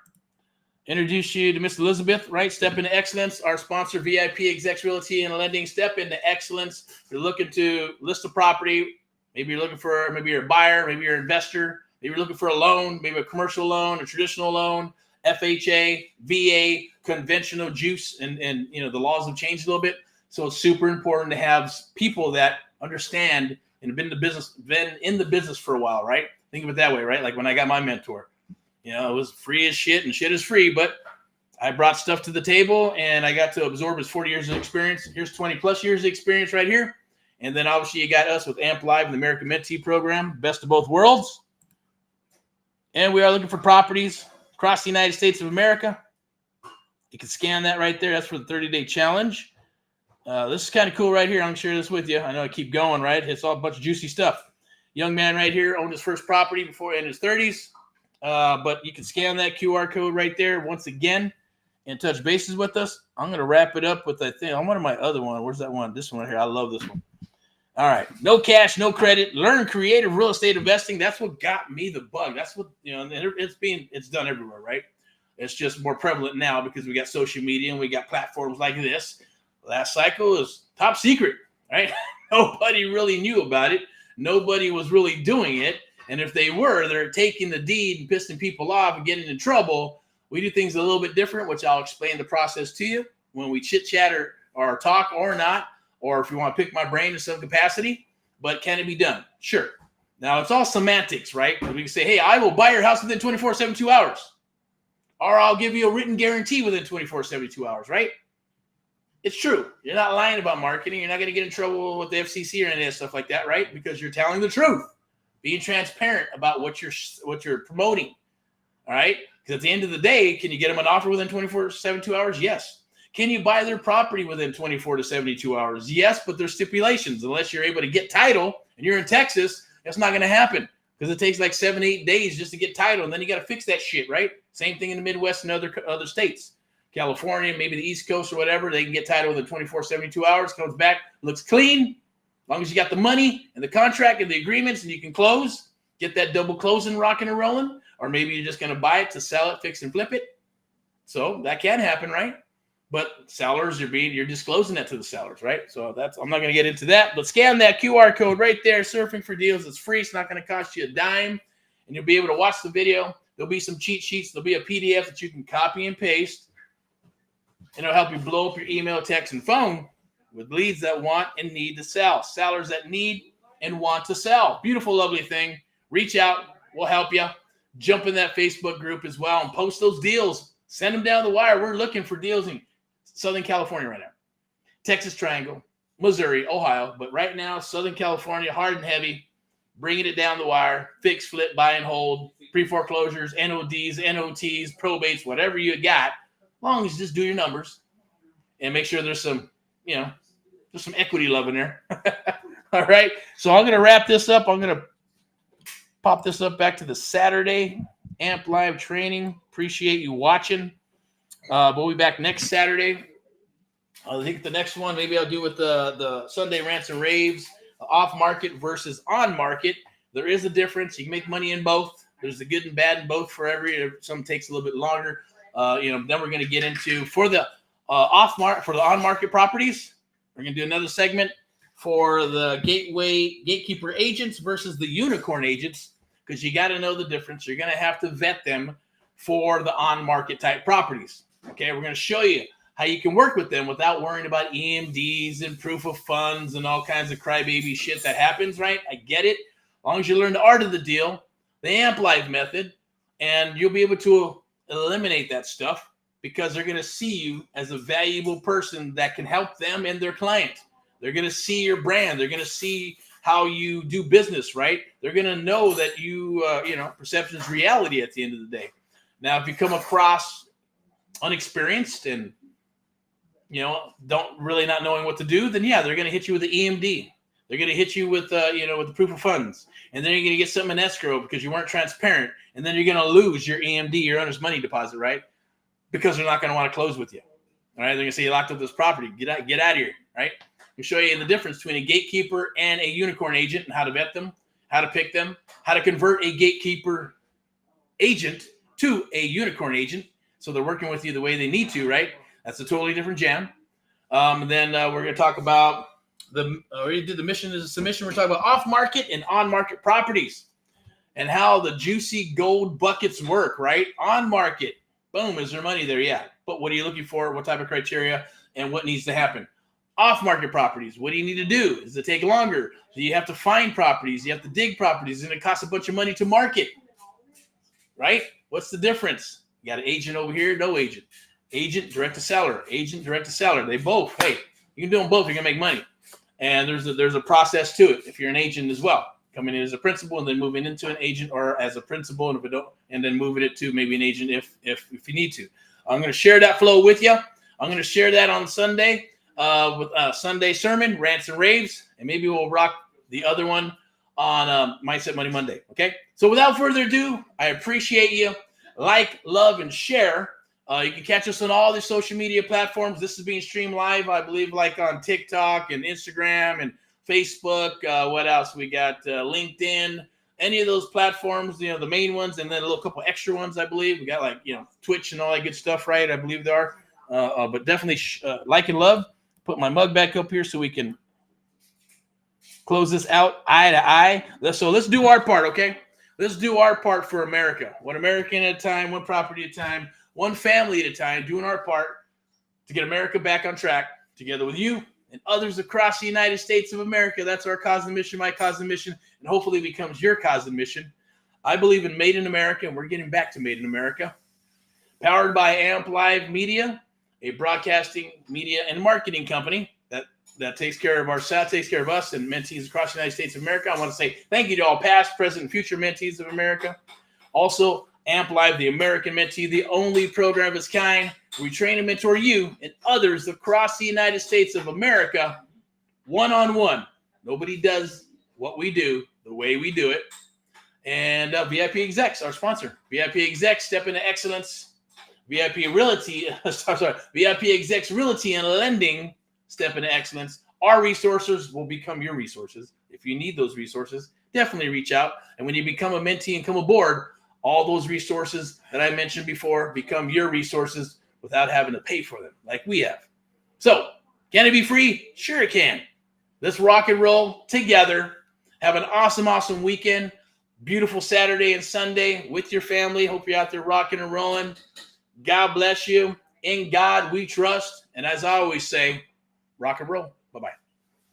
Introduce you to Miss Elizabeth, right? Step into Excellence, our sponsor, VIP Execs Realty and Lending. Step into Excellence. You're looking to list a property. Maybe you're a buyer, maybe you're an investor. Maybe you're looking for a loan, maybe a commercial loan, a traditional loan, FHA, VA, conventional juice, and the laws have changed a little bit. So it's super important to have people that understand and have been in the business for a while, right? Think of it that way, right? Like when I got my mentor, it was free as shit, and shit is free, but I brought stuff to the table and I got to absorb his 40 years of experience. Here's 20 plus years of experience right here. And then obviously you got us with Amp Live and the American Mentee program, best of both worlds. And we are looking for properties across the United States of America. You can scan that right there. That's for the 30-day challenge. This is kind of cool right here. I'm going to share this with you. I know I keep going, right? It's all a bunch of juicy stuff. Young man right here owned his first property before in his 30s. But you can scan that QR code right there once again and touch bases with us. I'm going to wrap it up with that thing. I'm one of my other one. Where's that one? This one right here. I love this one. All right. No cash, no credit. Learn creative real estate investing. That's what got me the bug. That's what, it's done everywhere, right? It's just more prevalent now because we got social media and we got platforms like this. Last cycle is top secret, right? Nobody really knew about it. Nobody was really doing it. And if they were, they're taking the deed and pissing people off and getting in trouble. We do things a little bit different, which I'll explain the process to you when we chit-chat or talk or not, or if you want to pick my brain in some capacity. But can it be done? Sure. Now, it's all semantics, right? We can say, hey, I will buy your house within 24, 72 hours. Or I'll give you a written guarantee within 24, 72 hours, right? It's true. You're not lying about marketing. You're not going to get in trouble with the FCC or any of that stuff like that, right? Because you're telling the truth. Being transparent about what you're promoting, all right? Because at the end of the day, can you get them an offer within 24 to 72 hours? Yes. Can you buy their property within 24 to 72 hours? Yes, but there's stipulations. Unless you're able to get title and you're in Texas, that's not going to happen because it takes like 7-8 days just to get title, and then you got to fix that shit, right? Same thing in the Midwest and other states. California, maybe the East Coast or whatever, they can get title within 24, 72 hours, comes back, looks clean. As long as you got the money and the contract and the agreements and you can close, get that double closing rocking and rolling, or maybe you're just going to buy it to sell it, fix and flip it. So that can happen, right? But sellers, you're disclosing that to the sellers, right? So I'm not going to get into that, but scan that QR code right there, Surfing for Deals. It's free. It's not going to cost you a dime, and you'll be able to watch the video. There'll be some cheat sheets. There'll be a PDF that you can copy and paste, and it'll help you blow up your email, text, and phone with leads that want and need to sell, sellers that need and want to sell. Beautiful, lovely thing. Reach out. We'll help you. Jump in that Facebook group as well and post those deals. Send them down the wire. We're looking for deals in Southern California right now. Texas Triangle, Missouri, Ohio. But right now, Southern California, hard and heavy, bringing it down the wire, fix, flip, buy and hold, pre-foreclosures, NODs, NOTs, probates, whatever you got, as long as you just do your numbers and make sure there's some, there's some equity love in there. All right. So I'm going to wrap this up. I'm going to pop this up back to the Saturday AMP Live training. Appreciate you watching. We'll be back next Saturday. I think the next one, maybe I'll do with the Sunday rants and raves, off market versus on market. There is a difference. You can make money in both. There's the good and bad in both some takes a little bit longer. Then we're going to get into for the on market properties. We're going to do another segment for the gatekeeper agents versus the unicorn agents, because you got to know the difference. You're going to have to vet them for the on market type properties. Okay, we're going to show you how you can work with them without worrying about EMDs and proof of funds and all kinds of crybaby shit that happens, right? I get it. As long as you learn the art of the deal, the AMP Live method, and you'll be able to eliminate that stuff because they're going to see you as a valuable person that can help them and their client. They're going to see your brand. They're going to see how you do business, right? They're going to know that perception is reality at the end of the day. Now, if you come across unexperienced and don't really not knowing what to do, then they're going to hit you with the EMD. They're going to hit you with with the proof of funds, and then you're going to get something in escrow because you weren't transparent, and then you're going to lose your EMD, your owner's money deposit, right? Because they're not going to want to close with you. All right, they're going to say you locked up this property. Get out of here, right? We'll show you the difference between a gatekeeper and a unicorn agent and how to vet them, how to pick them, how to convert a gatekeeper agent to a unicorn agent so they're working with you the way they need to, right? That's a totally different jam. Then we're going to talk about we did the mission as a submission. We're talking about off-market and on-market properties and how the juicy gold buckets work, right? On-market, boom, is there money there? Yeah. But what are you looking for? What type of criteria and what needs to happen? Off-market properties, what do you need to do? Does it take longer? Do you have to find properties? You have to dig properties, and it costs a bunch of money to market, right? What's the difference? You got an agent over here, no agent. Agent, direct to seller. Agent, direct to seller. They both, you can do them both. You're going to make money. And there's a process to it if you're an agent as well. Coming in as a principal and then moving into an agent, or as a principal and then moving it to maybe an agent if you need to. I'm going to share that flow with you. I'm going to share that on Sunday with Sunday sermon, rants and raves, and maybe we'll rock the other one on Mindset Money Monday. Okay. So without further ado, I appreciate you. Like, love, and share. You can catch us on all the social media platforms. This is being streamed live, I believe, like on TikTok and Instagram and Facebook. What else? We got LinkedIn, any of those platforms, the main ones, and then a little couple extra ones, I believe. We got Twitch and all that good stuff, right? I believe there are. But definitely like and love. Put my mug back up here so we can close this out eye to eye. So let's do our part, okay? Let's do our part for America. One American at a time, one property at a time, one family at a time, doing our part to get America back on track together with you and others across the United States of America. That's our cause and mission, my cause and mission, and hopefully becomes your cause and mission. I believe in Made in America, and we're getting back to Made in America. Powered by AMP Live Media, a broadcasting, media, and marketing company that takes care of takes care of us and mentees across the United States of America. I want to say thank you to all past, present, and future mentees of America. Also, AMP Live, the American Mentee, the only program of its kind. We train and mentor you and others across the United States of America one-on-one. Nobody does what we do the way we do it. And VIP Execs, our sponsor. VIP Execs, step into excellence. VIP Realty, VIP Execs Realty and Lending, step into excellence. Our resources will become your resources. If you need those resources, definitely reach out. And when you become a mentee and come aboard, all those resources that I mentioned before become your resources without having to pay for them like we have. So, can it be free? Sure it can. Let's rock and roll together. Have an awesome, awesome weekend. Beautiful Saturday and Sunday with your family. Hope you're out there rocking and rolling. God bless you. In God we trust. And as I always say, rock and roll. Bye-bye.